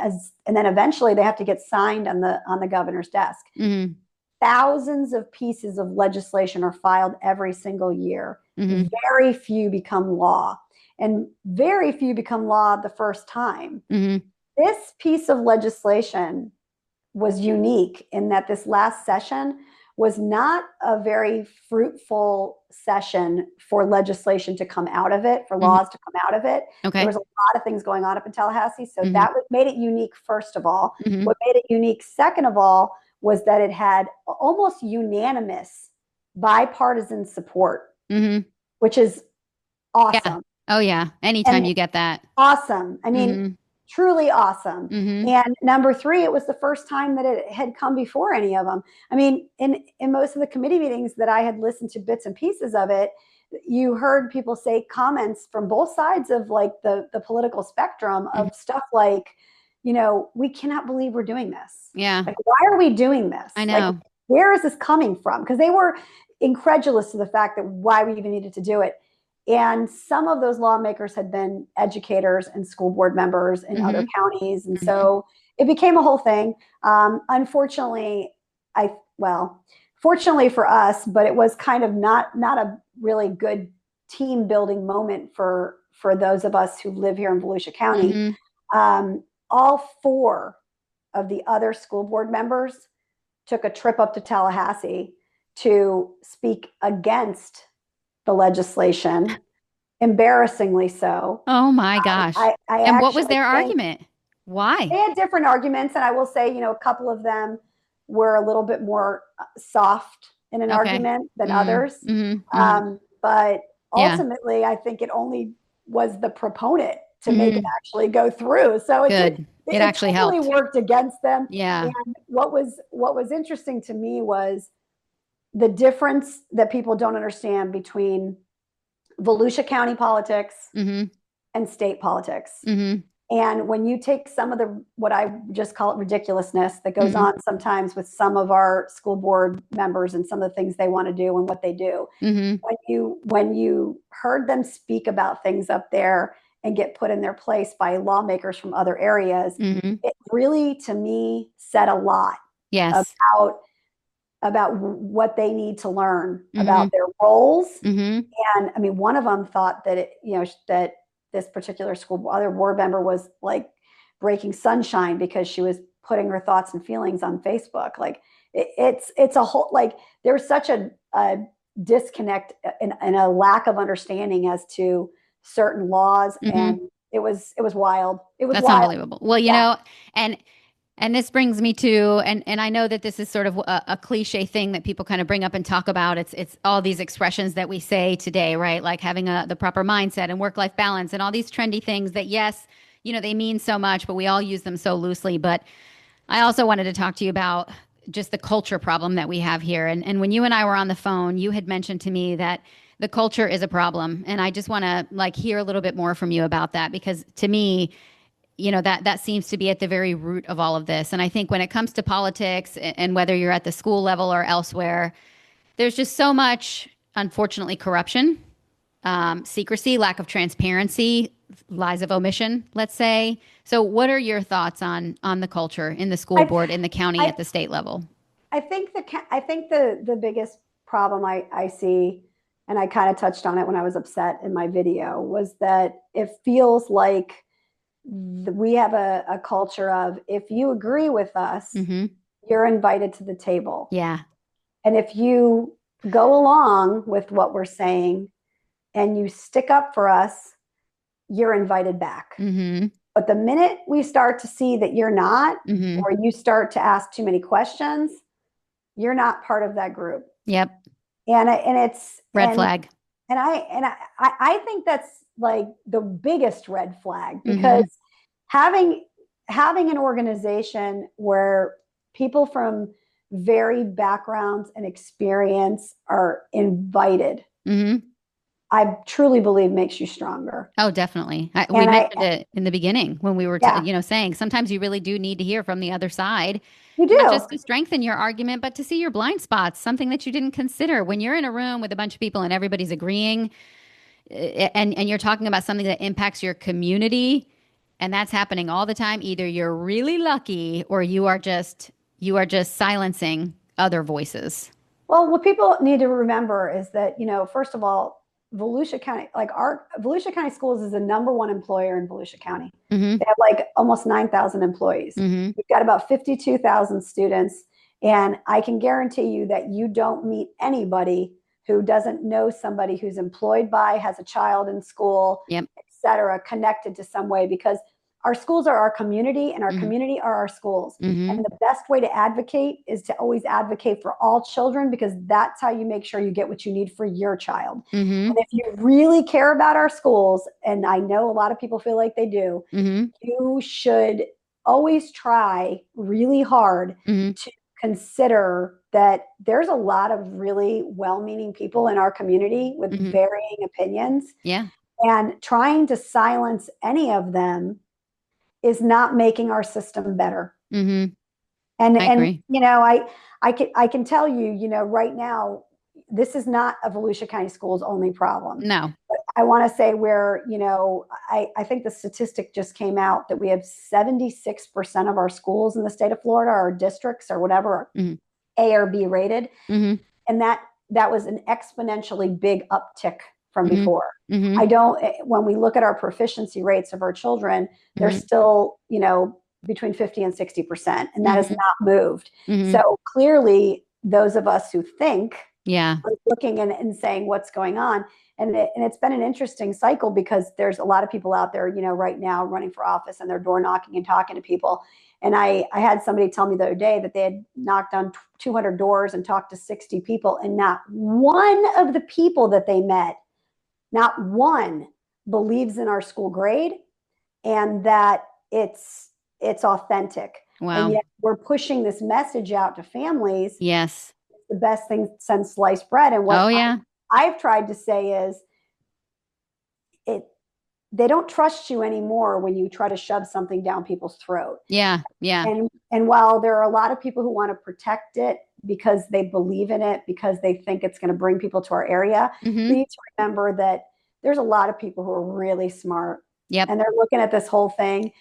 eventually they have to get signed on the governor's desk. Thousands of pieces of legislation are filed every single year. Very few become law, and very few become law the first time. This piece of legislation was unique in that this last session was not a very fruitful session for legislation to come out of it, for laws to come out of it. Okay. There was a lot of things going on up in Tallahassee. So that made it unique, first of all. What made it unique, second of all, was that it had almost unanimous bipartisan support, which is awesome. Yeah. Oh, yeah. Anytime you get that. Awesome. I mean, truly awesome. And number three, it was the first time that it had come before any of them. I mean, in most of the committee meetings that I had listened to bits and pieces of it, you heard people say comments from both sides of like the political spectrum of stuff like, you know, we cannot believe we're doing this. Yeah. Like, why are we doing this? I know. Like, where is this coming from? Because they were incredulous to the fact that why we even needed to do it. And some of those lawmakers had been educators and school board members in other counties. And so it became a whole thing. Unfortunately, fortunately for us, but it was kind of not a really good team building moment for those of us who live here in Volusia County. All four of the other school board members took a trip up to Tallahassee to speak against the legislation, embarrassingly so. Oh my gosh. And what was their argument? Why? They had different arguments. And I will say, you know, a couple of them were a little bit more soft in an argument than others. But ultimately, I think it only was the proponent to make it actually go through. So it actually helped. Really worked against them. Yeah. And what was interesting to me was the difference that people don't understand between Volusia County politics and state politics. And when you take some of what I just call it ridiculousness that goes on sometimes with some of our school board members and some of the things they want to do and what they do, when you heard them speak about things up there and get put in their place by lawmakers from other areas, it really, to me, said a lot about what they need to learn about their roles. And I mean, one of them thought that that this particular other board member was like breaking sunshine because she was putting her thoughts and feelings on Facebook. Like it's a whole, like there's such a disconnect and a lack of understanding as to certain laws. And it was wild. That's wild. Unbelievable. Well, you know, and this brings me to, and I know that this is sort of a cliche thing that people kind of bring up and talk about. It's all these expressions that we say today, right? Like having the proper mindset and work-life balance and all these trendy things that, yes, you know, they mean so much, but we all use them so loosely. But I also wanted to talk to you about just the culture problem that we have here. And when you and I were on the phone, you had mentioned to me that the culture is a problem. And I just want to like hear a little bit more from you about that, because to me, you know, that seems to be at the very root of all of this. And I think when it comes to politics and whether you're at the school level or elsewhere, there's just so much, unfortunately, corruption, secrecy, lack of transparency, lies of omission, let's say. So what are your thoughts on the culture in the school board, in the county, at the state level? I think the biggest problem I see, and I kind of touched on it when I was upset in my video, was that it feels like we have a culture of, if you agree with us, you're invited to the table. Yeah. And if you go along with what we're saying and you stick up for us, you're invited back. But the minute we start to see that you're not, or you start to ask too many questions, you're not part of that group. Yep. And it's red flag. And I think that's like the biggest red flag, because having an organization where people from varied backgrounds and experience are invited, I truly believe makes you stronger. Oh, definitely. We mentioned it in the beginning when we were, saying sometimes you really do need to hear from the other side. You do. Not just to strengthen your argument, but to see your blind spots, something that you didn't consider. When you're in a room with a bunch of people and everybody's agreeing, and you're talking about something that impacts your community, and that's happening all the time, either you're really lucky or you are just silencing other voices. Well, what people need to remember is that, you know, first of all, Volusia County, like our Volusia County Schools is the number one employer in Volusia County. Mm-hmm. They have like almost 9,000 employees. Mm-hmm. We've got about 52,000 students. And I can guarantee you that you don't meet anybody who doesn't know somebody who's employed by, has a child in school, Yep. et cetera, connected to some way, because our schools are our community and our community are our schools. Mm-hmm. And the best way to advocate is to always advocate for all children, because that's how you make sure you get what you need for your child. Mm-hmm. And if you really care about our schools, and I know a lot of people feel like they do, Mm-hmm. you should always try really hard Mm-hmm. to consider that there's a lot of really well-meaning people in our community with Mm-hmm. varying opinions. Yeah. And trying to silence any of them is not making our system better. Mm-hmm. And I agree. you know, I can tell you, you know, right now, this is not a Volusia County Schools only problem. No. But I want to say where, you know, I think the statistic just came out that we have 76% of our schools in the state of Florida, or districts or whatever, Mm-hmm. A or B rated. Mm-hmm. And that was an exponentially big uptick from Mm-hmm. before. Mm-hmm. When we look at our proficiency rates of our children, they're Mm-hmm. still, you know, between 50 and 60%, and that has Mm-hmm. not moved. Mm-hmm. So clearly those of us who think Yeah. are looking and saying what's going on. And it's been an interesting cycle, because there's a lot of people out there, you know, right now running for office, and they're door knocking and talking to people. And I had somebody tell me the other day that they had knocked on 200 doors and talked to 60 people, and not one of the people that they met, not one, believes in our school grade and that it's authentic. Wow. And yet we're pushing this message out to families. Yes. It's the best thing since sliced bread. And what I've tried to say is, they don't trust you anymore when you try to shove something down people's throat. Yeah. Yeah. And while there are a lot of people who want to protect it because they believe in it, because they think it's going to bring people to our area, Mm-hmm. we need to remember that there's a lot of people who are really smart. Yep. And they're looking at this whole thing,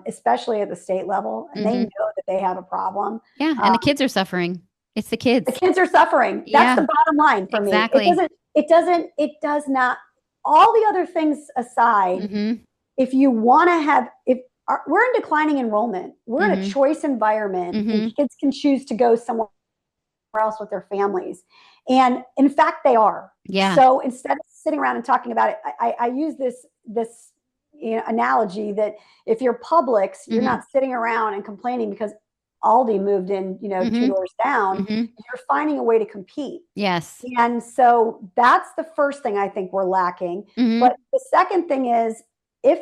especially at the state level, and Mm-hmm. they know that they have a problem. Yeah. And the kids are suffering. It's the kids. The kids are suffering. That's Yeah. the bottom line for Exactly. me. It does not, all the other things aside, Mm-hmm. if you want to have, we're in declining enrollment, we're in Mm-hmm. a choice environment, Mm-hmm. and kids can choose to go somewhere else with their families. And in fact, they are. Yeah. So instead of sitting around and talking about it, I use this analogy that if you're Publix, you're Mm-hmm. not sitting around and complaining because Aldi moved in, Mm-hmm. 2 doors down. Mm-hmm. You're finding a way to compete. Yes. And so that's the first thing I think we're lacking. Mm-hmm. But the second thing is, if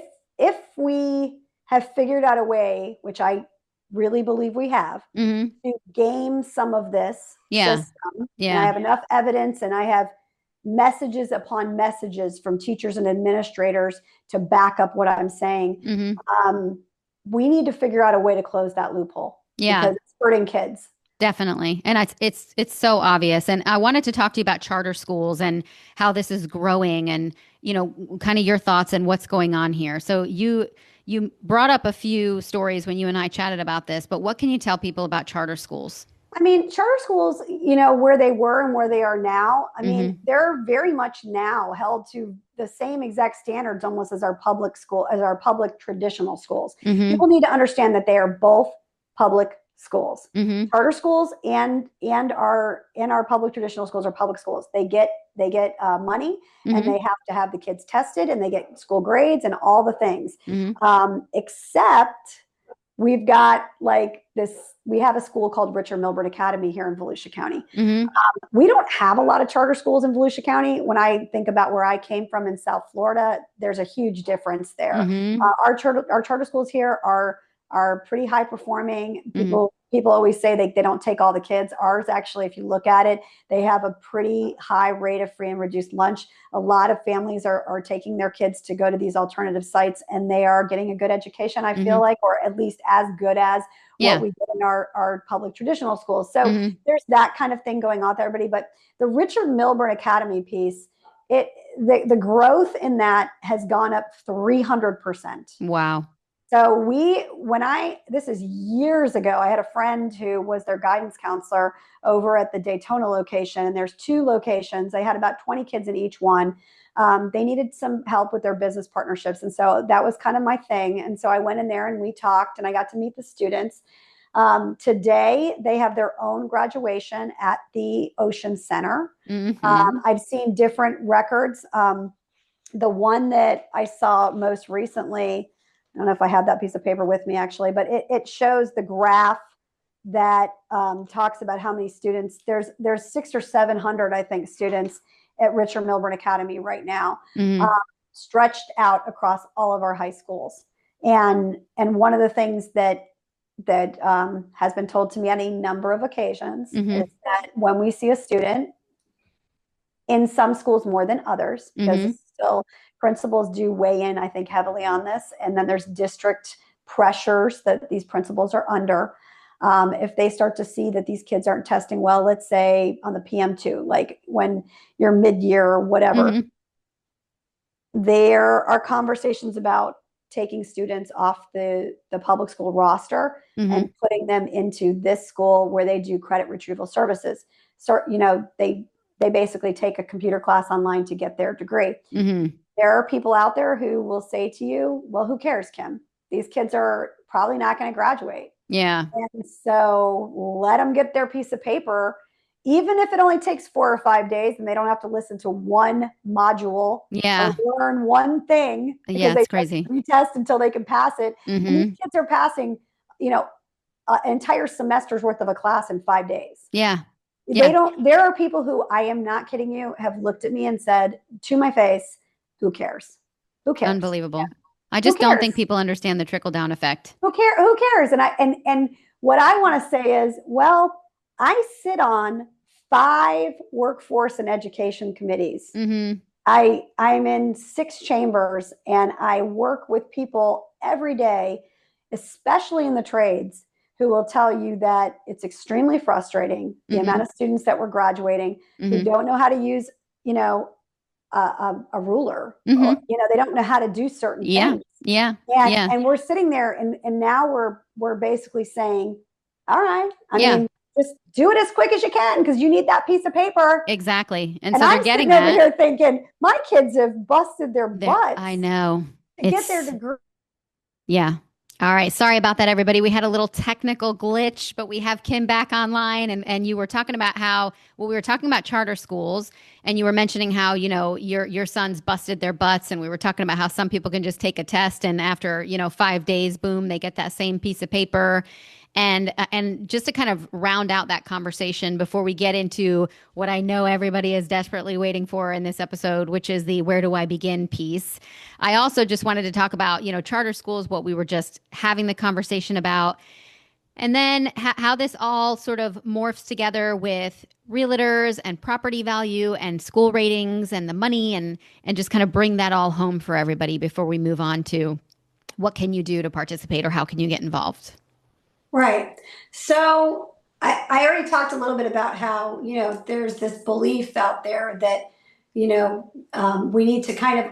we have figured out a way, which I really believe we have, Mm-hmm. to game some of this system, Yeah. and I have enough evidence, and I have messages upon messages from teachers and administrators to back up what I'm saying, Mm-hmm. we need to figure out a way to close that loophole. Yeah. Because it's hurting kids. Definitely. And it's so obvious. And I wanted to talk to you about charter schools and how this is growing, and, kind of your thoughts and what's going on here. So you brought up a few stories when you and I chatted about this, but what can you tell people about charter schools? I mean, charter schools, where they were and where they are now, I mean, Mm-hmm. they're very much now held to the same exact standards almost as our public traditional schools. Mm-hmm. People need to understand that they are both public schools. Mm-hmm. Charter schools and our public traditional schools are public schools. They get money, Mm-hmm. and they have to have the kids tested, and they get school grades and all the things. Mm-hmm. Except we've got we have a school called Richard Milburn Academy here in Volusia County. Mm-hmm. We don't have a lot of charter schools in Volusia County. When I think about where I came from in South Florida, there's a huge difference there. Mm-hmm. Our charter schools here are pretty high performing. Mm-hmm. People always say they don't take all the kids. Ours, actually, if you look at it, they have a pretty high rate of free and reduced lunch. A lot of families are taking their kids to go to these alternative sites, and they are getting a good education, I feel like, or at least as good as what we get in our public traditional schools. So there's that kind of thing going on with everybody. But the Richard Milburn Academy piece, the growth in that has gone up 300%. Wow. So this is years ago, I had a friend who was their guidance counselor over at the Daytona location, and there's 2 locations. They had about 20 kids in each one. They needed some help with their business partnerships. And so that was kind of my thing. And so I went in there and we talked and I got to meet the students. Today, they have their own graduation at the Ocean Center. I've seen different records. The one that I saw most recently, I don't know if I have that piece of paper with me actually, but it shows the graph that talks about how many students. There's 600 or 700, I think, students at Richard Milburn Academy right now, stretched out across all of our high schools. And one of the things that has been told to me on a number of occasions is that when we see a student, in some schools more than others, because still principals do weigh in, I think, heavily on this. And then there's district pressures that these principals are under. If they start to see that these kids aren't testing well, let's say on the PM2, like when you're mid-year or whatever, there are conversations about taking students off the public school roster and putting them into this school where they do credit retrieval services. So, they basically take a computer class online to get their degree. There are people out there who will say to you, well, who cares, Kim? These kids are probably not going to graduate. Yeah. And so let them get their piece of paper, even if it only takes 4 or 5 days and they don't have to listen to one module or learn one thing. Yeah, it's crazy. Retest until they can pass it. And these kids are passing, an entire semester's worth of a class in 5 days. Yeah. There are people who, I am not kidding you, have looked at me and said to my face, who cares? Who cares? Unbelievable. Yeah. I just don't think people understand the trickle down effect. Who cares? And what I want to say is, well, I sit on 5 workforce and education committees. I'm in 6 chambers and I work with people every day, especially in the trades, who will tell you that it's extremely frustrating, the amount of students that were graduating who don't know how to use, a ruler. Or, they don't know how to do certain things. And we're sitting there and now we're basically saying, all right, I mean, just do it as quick as you can because you need that piece of paper. Exactly. And so they're getting that. I'm sitting over here thinking, my kids have busted their butts. I know. To get their degree. Yeah. All right. Sorry about that, everybody. We had a little technical glitch, but we have Kim back online. And you were talking about we were talking about charter schools, and you were mentioning how, your sons busted their butts. And we were talking about how some people can just take a test and after, 5 days, boom, they get that same piece of paper. And just to kind of round out that conversation before we get into what I know everybody is desperately waiting for in this episode, which is the where do I begin piece. I also just wanted to talk about, charter schools, what we were just having the conversation about, and then how this all sort of morphs together with realtors and property value and school ratings and the money and just kind of bring that all home for everybody before we move on to what can you do to participate or how can you get involved. Right. So I already talked a little bit about how, there's this belief out there that, we need to kind of,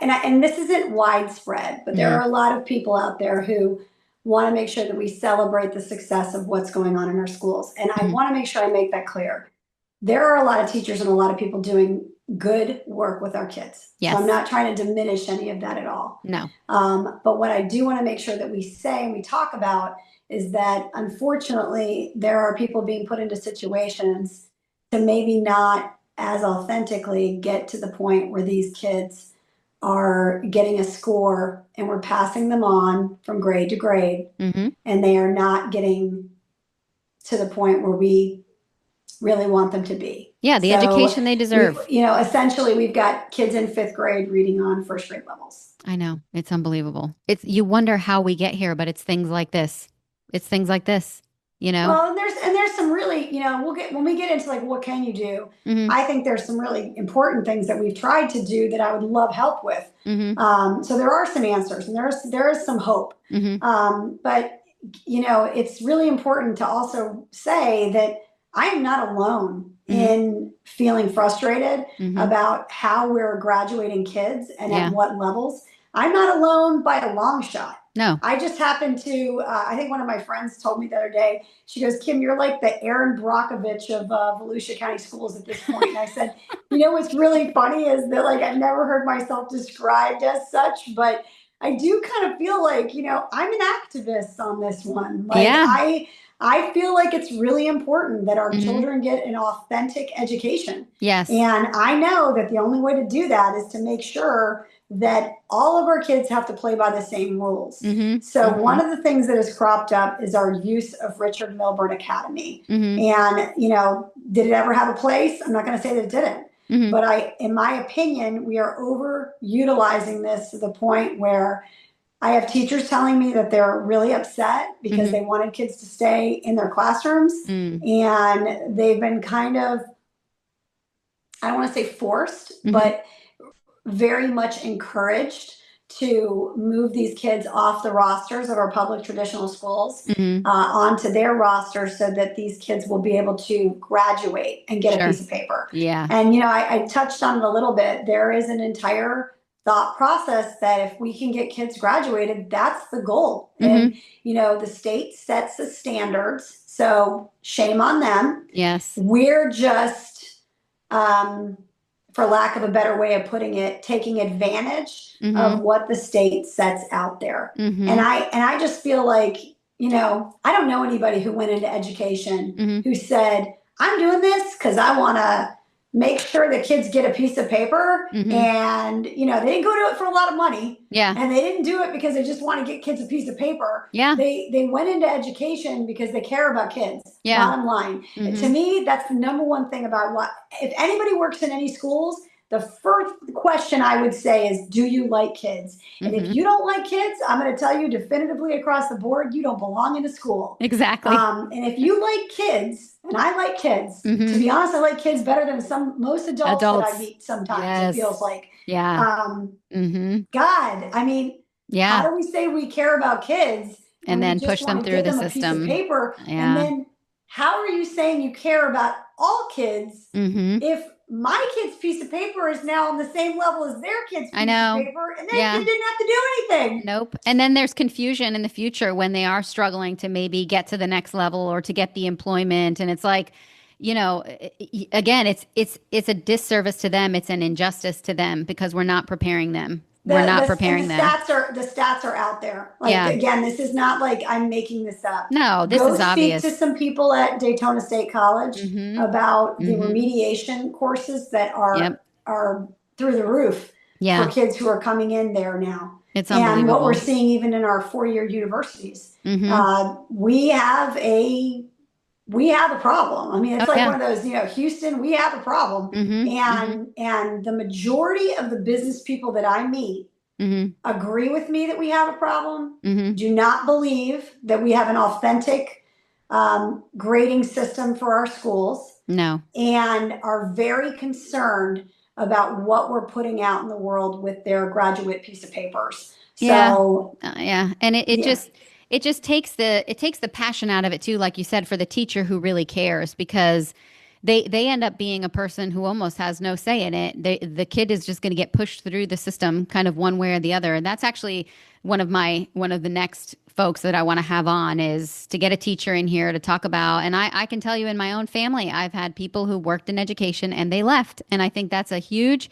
and this isn't widespread, but there are a lot of people out there who want to make sure that we celebrate the success of what's going on in our schools. And I want to make sure I make that clear. There are a lot of teachers and a lot of people doing good work with our kids. Yes. So I'm not trying to diminish any of that at all. No. But what I do want to make sure that we say and we talk about is that unfortunately there are people being put into situations to maybe not as authentically get to the point where these kids are getting a score and we're passing them on from grade to grade and they are not getting to the point where we really want them to be. Yeah, the education they deserve. Essentially we've got kids in 5th grade reading on 1st grade levels. I know. It's unbelievable. You wonder how we get here, but it's things like this. It's things like this, Well, and there's some really, when we get into like, what can you do? I think there's some really important things that we've tried to do that I would love help with. So there are some answers and there is some hope. But, it's really important to also say that I am not alone in feeling frustrated about how we're graduating kids and at what levels. I'm not alone by a long shot. No. I just happened to, I think one of my friends told me the other day, she goes, Kim, you're like the Aaron Brockovich of Volusia County schools at this point. And I said, what's really funny is that like, I've never heard myself described as such, but I do kind of feel like, I'm an activist on this one. Like I feel like it's really important that our children get an authentic education. Yes. And I know that the only way to do that is to make sure that all of our kids have to play by the same rules. So one of the things that has cropped up is our use of Richard Milburn Academy. And, did it ever have a place? I'm not going to say that it didn't. But in my opinion, we are overutilizing this to the point where I have teachers telling me that they're really upset because they wanted kids to stay in their classrooms. And they've been kind of, I don't want to say forced, but very much encouraged to move these kids off the rosters of our public traditional schools onto their rosters so that these kids will be able to graduate and get a piece of paper. Yeah. And, I touched on it a little bit. There is an entire thought process that if we can get kids graduated, that's the goal. And, the state sets the standards. So shame on them. Yes. We're just, for lack of a better way of putting it, taking advantage of what the state sets out there. And I just feel like, I don't know anybody who went into education who said, I'm doing this because I want to make sure the kids get a piece of paper. And, they didn't go to it for a lot of money. Yeah. And they didn't do it because they just want to get kids a piece of paper. Yeah. They went into education because they care about kids. Yeah. Bottom line. To me, that's the number one thing about if anybody works in any schools, the first question I would say is, do you like kids? And if you don't like kids, I'm going to tell you definitively across the board, you don't belong in a school. Exactly. And if you like kids, and I like kids, to be honest, I like kids better than most adults that I meet sometimes, it feels like. Yeah. God, I mean, how do we say we care about kids and then push them through the system? A piece of paper, and then how are you saying you care about all kids if my kid's piece of paper is now on the same level as their kid's piece of paper, and their kid didn't have to do anything? Nope. And then there's confusion in the future when they are struggling to maybe get to the next level or to get the employment. And it's like, again, it's a disservice to them. It's an injustice to them because we're not preparing them. We're not preparing them. The stats are out there. Again, this is not like I'm making this up. No, this is obvious. Go speak to some people at Daytona State College about the remediation courses that are through the roof for kids who are coming in there now. It's unbelievable. And what we're seeing even in our four-year universities, we have a problem. I mean, it's one of those, Houston, we have a problem. And the majority of the business people that I meet agree with me that we have a problem, do not believe that we have an authentic grading system for our schools. No. And are very concerned about what we're putting out in the world with their graduate piece of papers. So, and it just takes the passion out of it too, like you said, for the teacher who really cares, because they end up being a person who almost has no say in it. The kid is just going to get pushed through the system kind of one way or the other. And that's actually one of the next folks that I want to have on, is to get a teacher in here to talk about. And I can tell you, in my own family, I've had people who worked in education and they left. And I think that's it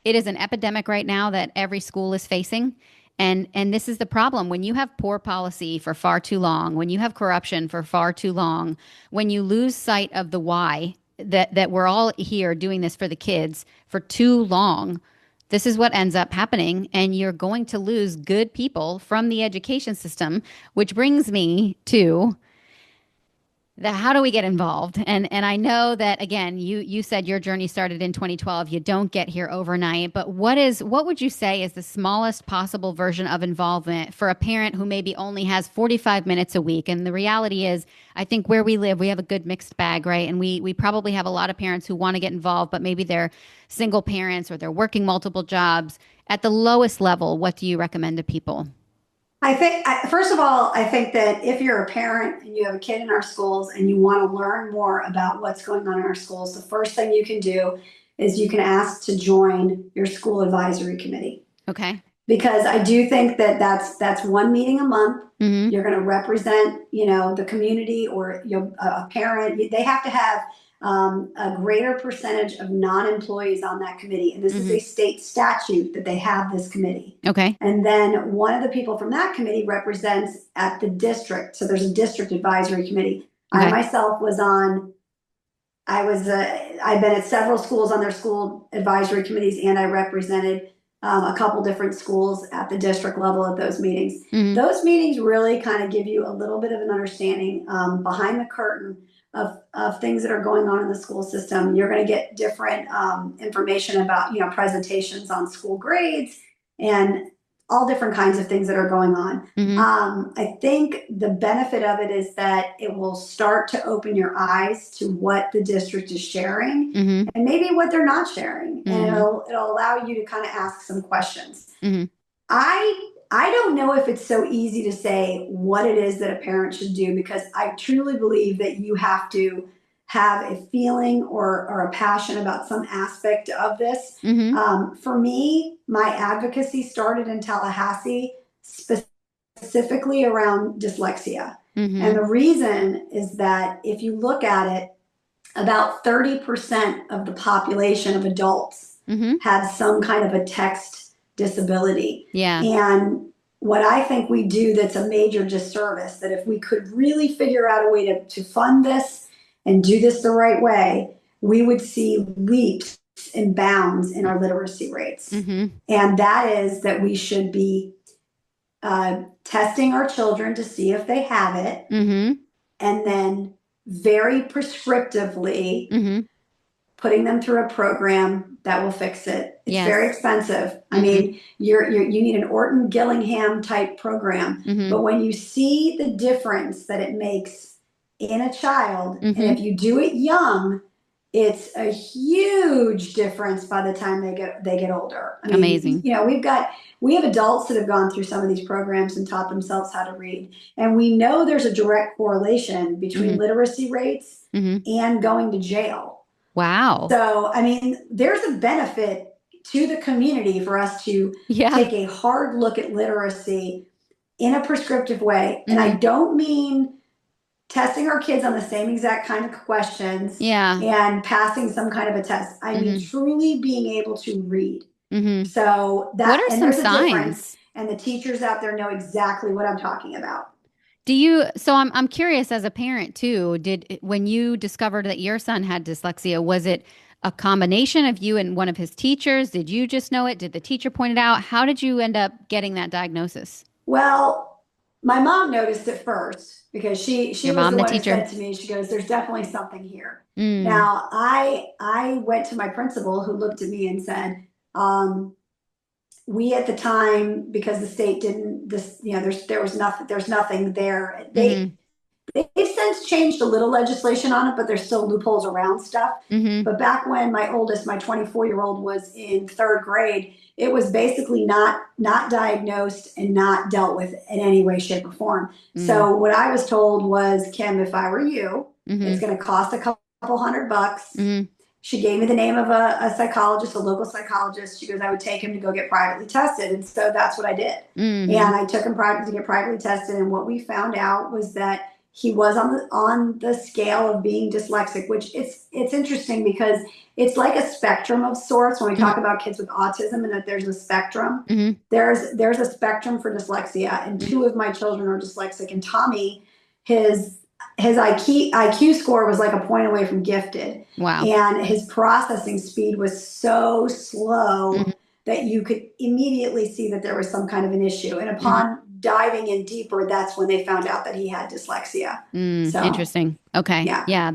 is an epidemic right now that every school is facing. And this is the problem. When you have poor policy for far too long, when you have corruption for far too long, when you lose sight of the why, that we're all here doing this for the kids for too long, this is what ends up happening. And you're going to lose good people from the education system, which brings me to how do we get involved? And I know that, again, you said your journey started in 2012. You don't get here overnight, but what would you say is the smallest possible version of involvement for a parent who maybe only has 45 minutes a week? And the reality is, I think where we live, we have a good mixed bag, right? And we probably have a lot of parents who want to get involved, but maybe they're single parents or they're working multiple jobs. At the lowest level, what do you recommend to people? I think, first of all, I think that if you're a parent and you have a kid in our schools and you want to learn more about what's going on in our schools, the first thing you can do is you can ask to join your school advisory committee. Okay. because I do think that that's one meeting a month. Mm-hmm. You're going to represent, the community or a parent. They have to have a greater percentage of non-employees on that committee. And this is Mm-hmm. a state statute that they have this committee. Okay. And then one of the people from that committee represents at the district. So there's a district advisory committee. Okay. I myself I've been at several schools on their school advisory committees, and I represented a couple different schools at the district level at those meetings. Mm-hmm. Those meetings really kind of give you a little bit of an understanding behind the curtain of things that are going on in the school system. You're going to get different information about, presentations on school grades and all different kinds of things that are going on. Mm-hmm. I think the benefit of it is that it will start to open your eyes to what the district is sharing Mm-hmm. and maybe what they're not sharing. Mm-hmm. And it'll allow you to kind of ask some questions. Mm-hmm. I don't know if it's so easy to say what it is that a parent should do, because I truly believe that you have to have a feeling or a passion about some aspect of this. Mm-hmm. For me, my advocacy started in Tallahassee, specifically around dyslexia. Mm-hmm. And the reason is that if you look at it, about 30% of the population of adults Mm-hmm. have some kind of a text disability. Yeah. And what I think we do that's a major disservice, that if we could really figure out a way to fund this and do this the right way, we would see leaps and bounds in our literacy rates. Mm-hmm. And that is that we should be testing our children to see if they have it, Mm-hmm. and then very prescriptively Mm-hmm. putting them through a program that will fix it. It's Yes. very expensive. Mm-hmm. I mean, you need an Orton Gillingham type program, Mm-hmm. but when you see the difference that it makes in a child, Mm-hmm. and if you do it young, it's a huge difference by the time they get older. I mean, Amazing. We have adults that have gone through some of these programs and taught themselves how to read, and we know there's a direct correlation between Mm-hmm. literacy rates Mm-hmm. and going to jail. Wow. So, I mean, there's a benefit to the community for us to take a hard look at literacy in a prescriptive way. Mm-hmm. And I don't mean testing our kids on the same exact kind of questions and passing some kind of a test. I mean, truly being able to read. Mm-hmm. So that, what are and some there's a signs? difference, and the teachers out there know exactly what I'm talking about. So I'm curious as a parent too, when you discovered that your son had dyslexia, was it a combination of you and one of his teachers? Did you just know it? Did the teacher point it out? How did you end up getting that diagnosis? Well, my mom noticed it first, because she was the one who said to me, she goes, "There's definitely something here." Mm. Now, I went to my principal, who looked at me and said, we at the time, because the state didn't, there's nothing there. They've since changed a little legislation on it, but there's still loopholes around stuff. Mm-hmm. But back when my 24-year-old was in third grade, it was basically not diagnosed and not dealt with in any way, shape, or form. Mm-hmm. So what I was told was, Kim, if I were you, Mm-hmm. it's going to cost a couple $100. Mm-hmm. She gave me the name of a psychologist, a local psychologist. She goes, I would take him to go get privately tested. And so that's what I did. Mm-hmm. And I took him to get privately tested. And what we found out was that he was on the scale of being dyslexic, which it's interesting, because it's like a spectrum of sorts. When we talk about kids with autism and that there's a spectrum, Mm-hmm. there's a spectrum for dyslexia. And two of my children are dyslexic. And Tommy, his IQ score was like a point away from gifted. Wow. And his processing speed was so slow Mm-hmm. that you could immediately see that there was some kind of an issue. And upon diving in deeper, that's when they found out that he had dyslexia. So interesting. Okay. Yeah.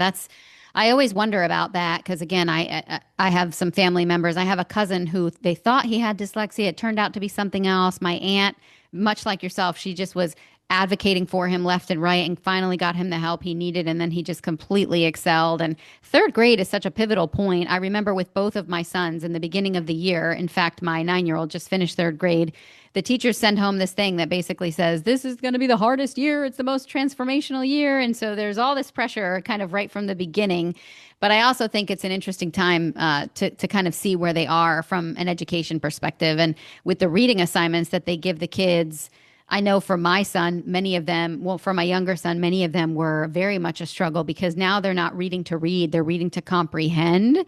I always wonder about that, because again, I have some family members. I have a cousin who they thought he had dyslexia. It turned out to be something else. My aunt, much like yourself, she just was advocating for him left and right and finally got him the help he needed. And then he just completely excelled. And third grade is such a pivotal point. I remember with both of my sons in the beginning of the year, in fact, my 9-year-old just finished third grade. The teachers send home this thing that basically says, this is going to be the hardest year. It's the most transformational year. And so there's all this pressure kind of right from the beginning. But I also think it's an interesting time to kind of see where they are from an education perspective. And with the reading assignments that they give the kids, I know for my son, many of them, well, for my younger son, many of them were very much a struggle because now they're not reading to read, they're reading to comprehend.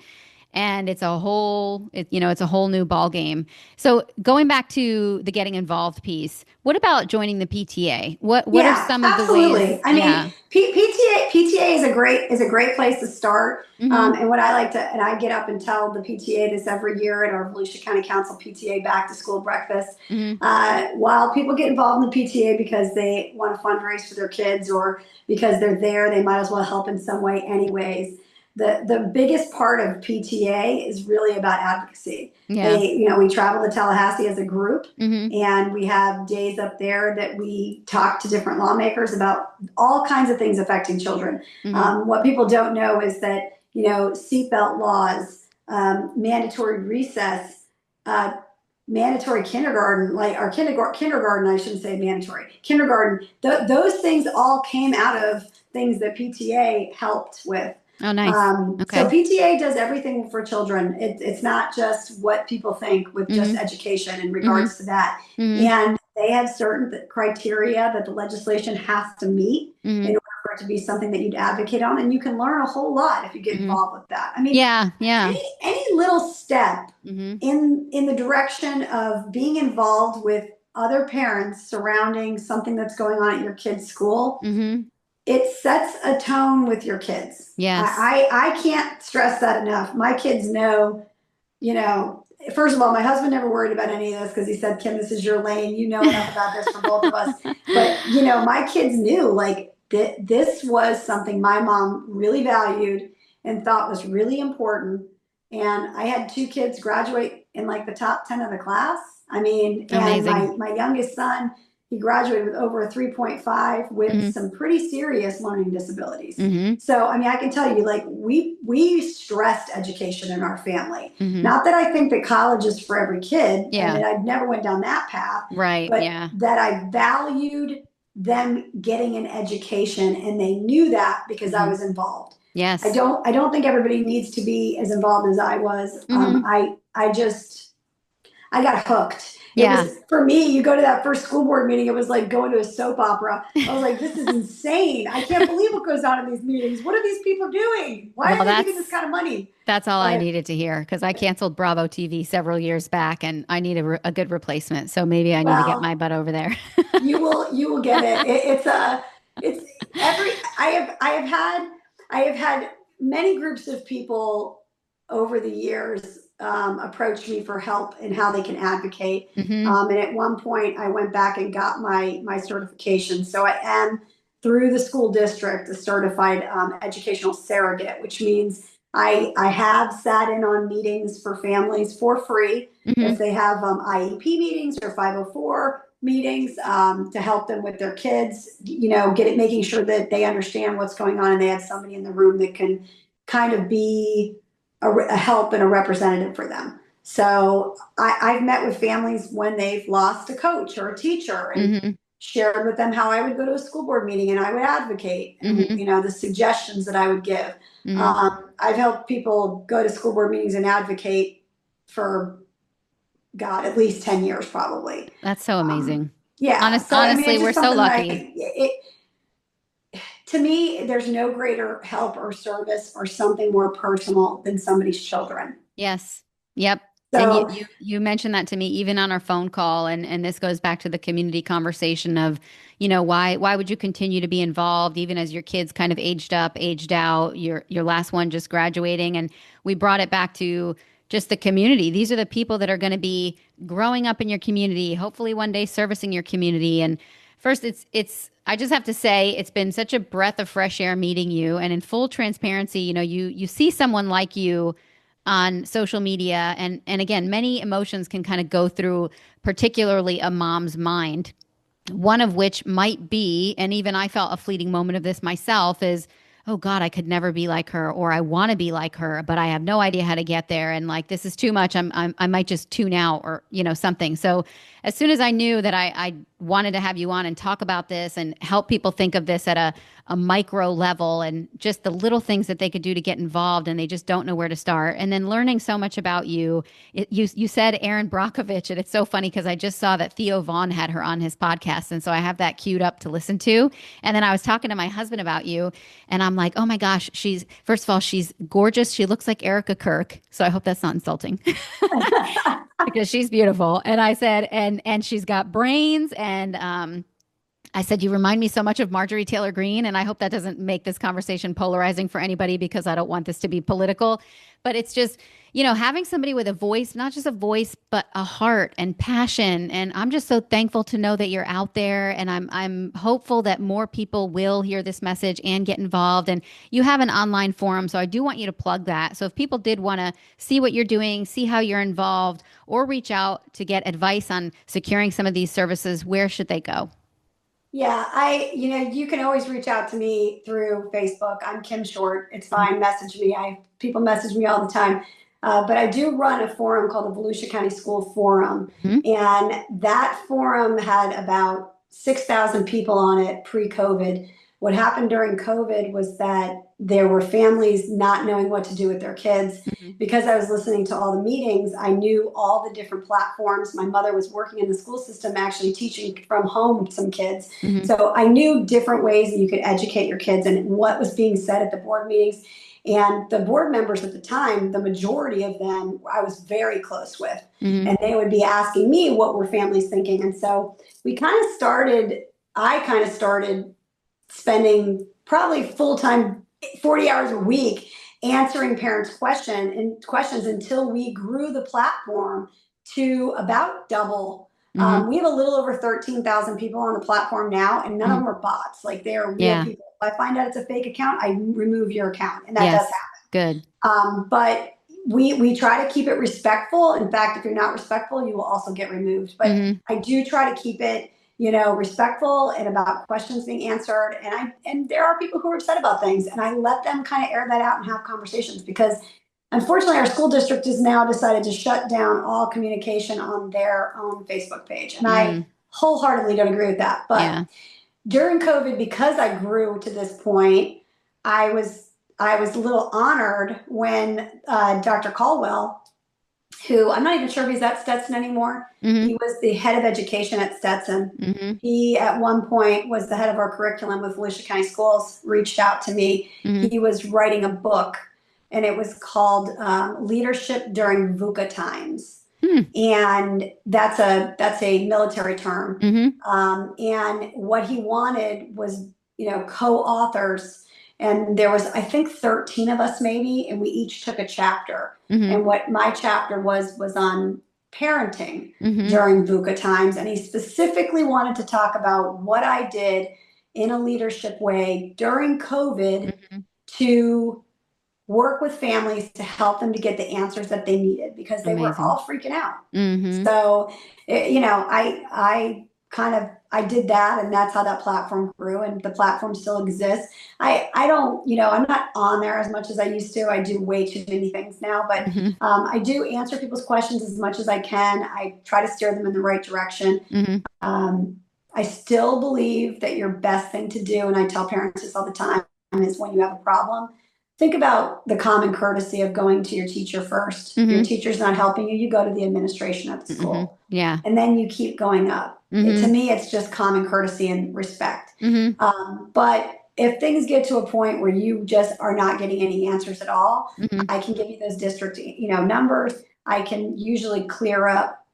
And it's a whole, it's a whole new ball game. So going back to the getting involved piece, what about joining the PTA? What are some of absolutely. the ways? I mean, PTA is a great place to start. And what I like to, and I get up and tell the PTA this every year at our Volusia County Council PTA back to school breakfast. While people get involved in the PTA because they want to fundraise for their kids or because they're there, they might as well help in some way anyways. The biggest part of PTA is really about advocacy. Yeah. We travel to Tallahassee as a group, and we have days up there that we talk to different lawmakers about all kinds of things affecting children. What people don't know is that, seatbelt laws, mandatory recess, mandatory kindergarten, like our kindergarten, I shouldn't say mandatory, kindergarten, those things all came out of things that PTA helped with. Oh, nice. Okay. So PTA does everything for children. It's not just what people think with just education in regards to that. And they have certain criteria that the legislation has to meet in order for it to be something that you'd advocate on. And you can learn a whole lot if you get involved with that. I mean, any little step in the direction of being involved with other parents surrounding something that's going on at your kid's school, it sets a tone with your kids. Yes. I can't stress that enough. My kids know, first of all, my husband never worried about any of this because he said, Kim, this is your lane. You know enough about this for both of us. But, my kids knew like this was something my mom really valued and thought was really important. And I had 2 kids graduate in like the top 10 of the class. I mean, amazing. And my youngest son, he graduated with over a 3.5 with some pretty serious learning disabilities. So, I mean, I can tell you, like, we stressed education in our family. Not that I think that college is for every kid, and that I never went down that path. Right. But that I valued them getting an education, and they knew that because I was involved. Yes. I don't think everybody needs to be as involved as I was. I got hooked. For me, you go to that first school board meeting, it was like going to a soap opera. I was like, this is insane. I can't believe what goes on in these meetings. What are these people doing? Why are they giving this kind of money? That's all I needed to hear because I canceled Bravo TV several years back and I need a good replacement. So maybe I need to get my butt over there. You will get it. I have had many groups of people over the years approached me for help in how they can advocate. And at one point I went back and got my certification. So I am through the school district, a certified educational surrogate, which means I have sat in on meetings for families for free if they have IEP meetings or 504 meetings to help them with their kids, making sure that they understand what's going on and they have somebody in the room that can kind of be a help and a representative for them. So I've met with families when they've lost a coach or a teacher and shared with them how I would go to a school board meeting and I would advocate and, the suggestions that I would give. I've helped people go to school board meetings and advocate for, God, at least 10 years probably. That's so amazing. Honestly, we're so lucky. To me, there's no greater help or service or something more personal than somebody's children. Yes. Yep. So, and you mentioned that to me even on our phone call, and this goes back to the community conversation of, why would you continue to be involved even as your kids kind of aged up, aged out, your last one just graduating, and we brought it back to just the community. These are the people that are going to be growing up in your community, hopefully one day servicing your community. And first, I just have to say, it's been such a breath of fresh air meeting you. And in full transparency, you see someone like you on social media. And again, many emotions can kind of go through, particularly a mom's mind. One of which might be, and even I felt a fleeting moment of this myself, is, oh God, I could never be like her, or I want to be like her, but I have no idea how to get there. And like, this is too much. I might just tune out, or, something. So as soon as I knew that I wanted to have you on and talk about this and help people think of this at a micro level, and just the little things that they could do to get involved, and they just don't know where to start. And then learning so much about you. You said Erin Brockovich, and it's so funny because I just saw that Theo Vaughn had her on his podcast. And so I have that queued up to listen to. And then I was talking to my husband about you, and I'm like, oh my gosh, first of all, she's gorgeous. She looks like Erica Kirk. So I hope that's not insulting. Because she's beautiful. And I said, and she's got brains, and I said, you remind me so much of Marjorie Taylor Greene. And I hope that doesn't make this conversation polarizing for anybody, because I don't want this to be political. But it's just, having somebody with a voice, not just a voice, but a heart and passion. And I'm just so thankful to know that you're out there. And I'm hopeful that more people will hear this message and get involved. And you have an online forum, so I do want you to plug that. So if people did want to see what you're doing, see how you're involved, or reach out to get advice on securing some of these services, where should they go? Yeah, you can always reach out to me through Facebook. I'm Kim Short. It's fine. Message me. People message me all the time. But I do run a forum called the Volusia County School Forum. Mhm. And that forum had about 6,000 people on it pre-COVID. What happened during COVID was that there were families not knowing what to do with their kids. Mhm. Because I was listening to all the meetings, I knew all the different platforms. My mother was working in the school system, actually teaching from home some kids. Mhm. So I knew different ways that you could educate your kids and what was being said at the board meetings. And the board members at the time, the majority of them, I was very close with. Mhm. And they would be asking me what were families thinking. And so I kind of started spending probably full-time 40 hours a week answering parents' questions until we grew the platform to about double. Mhm. We have a little over 13,000 people on the platform now, and none of Mhm. them are bots. Like, they are real Yeah. people. If I find out it's a fake account, I remove your account, and that does Yes. happen. Good. But we try to keep it respectful. In fact, if you're not respectful, you will also get removed. But Mhm. I do try to keep it, respectful and about questions being answered. And there are people who are upset about things, and I let them kind of air that out and have conversations, because unfortunately our school district has now decided to shut down all communication on their own Facebook page. And I Mm. wholeheartedly don't agree with that. But Yeah. during COVID, because I grew to this point, I was I was a little honored when Dr. Caldwell, who I'm not even sure if he's at Stetson anymore, Mhm. he was the head of education at Stetson. Mhm. He at one point was the head of our curriculum with Volusia County Schools. Reached out to me. Mhm. He was writing a book, and it was called Leadership During VUCA Times, Mm. and that's a military term. Mhm. And what he wanted was, co-authors, and there was, I think, 13 of us maybe, and we each took a chapter. Mhm. And what my chapter was on parenting Mhm. during VUCA times, and he specifically wanted to talk about what I did in a leadership way during COVID Mhm. to work with families to help them to get the answers that they needed, because they were Amazing. all freaking out. Mhm. So, I did that, and that's how that platform grew, and the platform still exists. I don't, I'm not on there as much as I used to. I do way too many things now, but Mhm. I do answer people's questions as much as I can. I try to steer them in the right direction. Mhm. Um, I still believe that your best thing to do, and I tell parents this all the time, is when you have a problem, think about the common courtesy of going to your teacher first. Your Mhm. teacher's not helping you, you go to the administration at the Mhm. school, Yeah. and then you keep going up. To Mhm. me, it's just common courtesy and respect. Mhm. But if things get to a point where you just are not getting any answers at all, Mhm. I can give you those district, numbers. I can usually clear up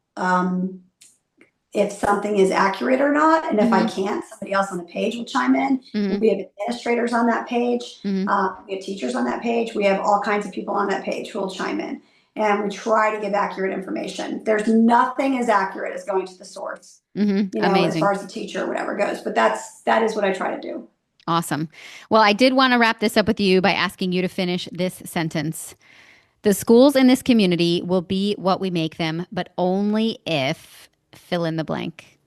if something is accurate or not. And if I Mhm. can't, somebody else on the page will chime in. Mhm. We have administrators on that page. Mhm. We have teachers on that page. We have all kinds of people on that page who will chime in. And we try to give accurate information. There's nothing as accurate as going to the source, Mhm. as Amazing. far as the teacher or whatever goes. But that is what I try to do. Awesome. Well, I did want to wrap this up with you by asking you to finish this sentence. The schools in this community will be what we make them, but only if fill in the blank.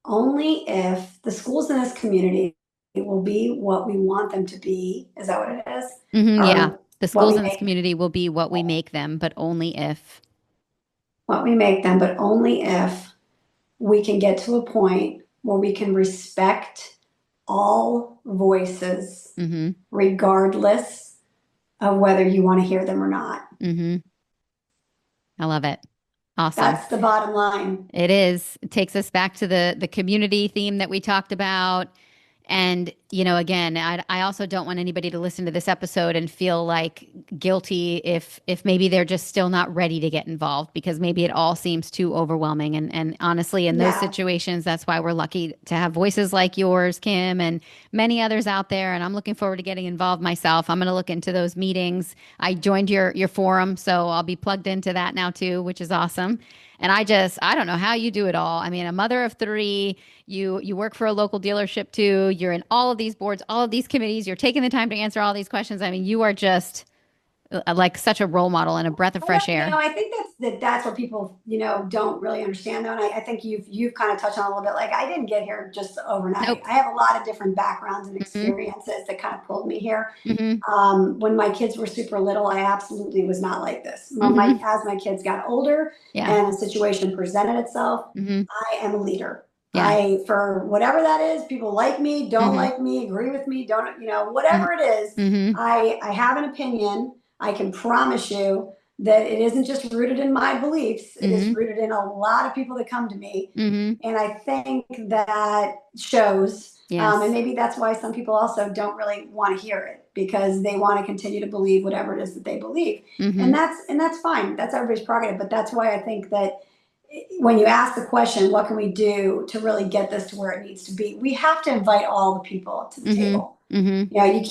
only if the schools in this community will be what we want them to be. Is that what it is? Yeah. The What schools we in this make, community will be what we make them, but only if. what we make them, but only if we can get to a point where we can respect all voices, Mm-hmm. regardless of whether you want to hear them or not. Mm-hmm. I love it. Awesome. That's the bottom line. It is. It takes us back to the community theme that we talked about. And, you know, again, I also don't want anybody to listen to this episode and feel like guilty if maybe they're just still not ready to get involved, because maybe it all seems too overwhelming. And honestly, in those situations, that's why we're lucky to have voices like yours, Kim, and many others out there. And I'm looking forward to getting involved myself. I'm going to look into those meetings. I joined your forum, so I'll be plugged into that now too, which is awesome. And I don't know how you do it all. I mean, a mother of three, you work for a local dealership too. You're in all of these boards, all of these committees. You're taking the time to answer all these questions. I mean, you are just like such a role model and a breath of fresh air. You know, I think that's what people, you know, don't really understand though. And I think you've kind of touched on a little bit. Like, I didn't get here just overnight. Nope. I have a lot of different backgrounds and experiences that kind of pulled me here. Mm-hmm. When my kids were super little, I absolutely was not like this. As my kids got older and a situation presented itself, I am a leader. Yeah. For whatever that is, people like me, don't like me, agree with me, don't, you know, whatever it is, I have an opinion. I can promise you that it isn't just rooted in my beliefs. It is rooted in a lot of people that come to me. And I think that shows. Yes. And maybe that's why some people also don't really want to hear it, because they want to continue to believe whatever it is that they believe. And that's fine. That's everybody's prerogative. But that's why I think that when you ask the question, what can we do to really get this to where it needs to be? We have to invite all the people to the table. You know, you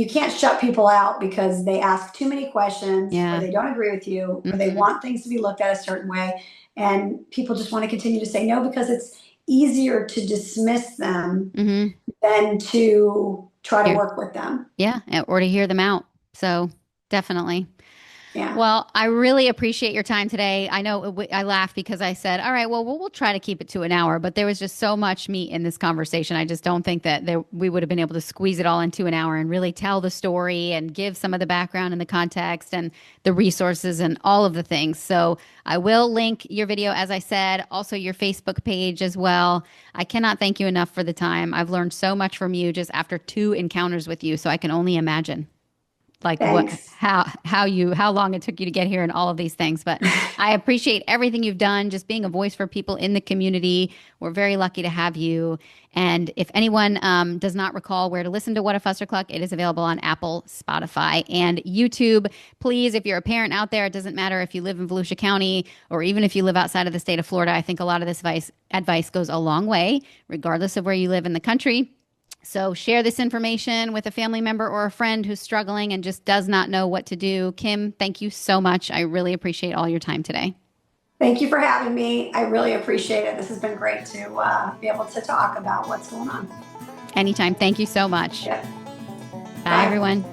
can't shut people out because they ask too many questions, or they don't agree with you, or they want things to be looked at a certain way. And people just want to continue to say no, because it's easier to dismiss them than to try to work with them. Yeah. Or to hear them out. So definitely. Yeah. Well, I really appreciate your time today. I know I laughed because I said, all right, well, we'll try to keep it to an hour, but there was just so much meat in this conversation. I just don't think that we would have been able to squeeze it all into an hour and really tell the story and give some of the background and the context and the resources and all of the things. So I will link your video, as I said, also your Facebook page as well. I cannot thank you enough for the time. I've learned so much from you just after 2 encounters with you. So I can only imagine. Like how long it took you to get here and all of these things. But I appreciate everything you've done, just being a voice for people in the community. We're very lucky to have you. And if anyone does not recall where to listen to What a Fuster Cluck, it is available on Apple, Spotify, and YouTube. Please, if you're a parent out there, it doesn't matter if you live in Volusia County or even if you live outside of the state of Florida. I think a lot of this advice goes a long way, regardless of where you live in the country. So share this information with a family member or a friend who's struggling and just does not know what to do. Kim, thank you so much. I really appreciate all your time today. Thank you for having me. I really appreciate it. This has been great to be able to talk about what's going on. Anytime. Thank you so much. Yeah. Bye, everyone.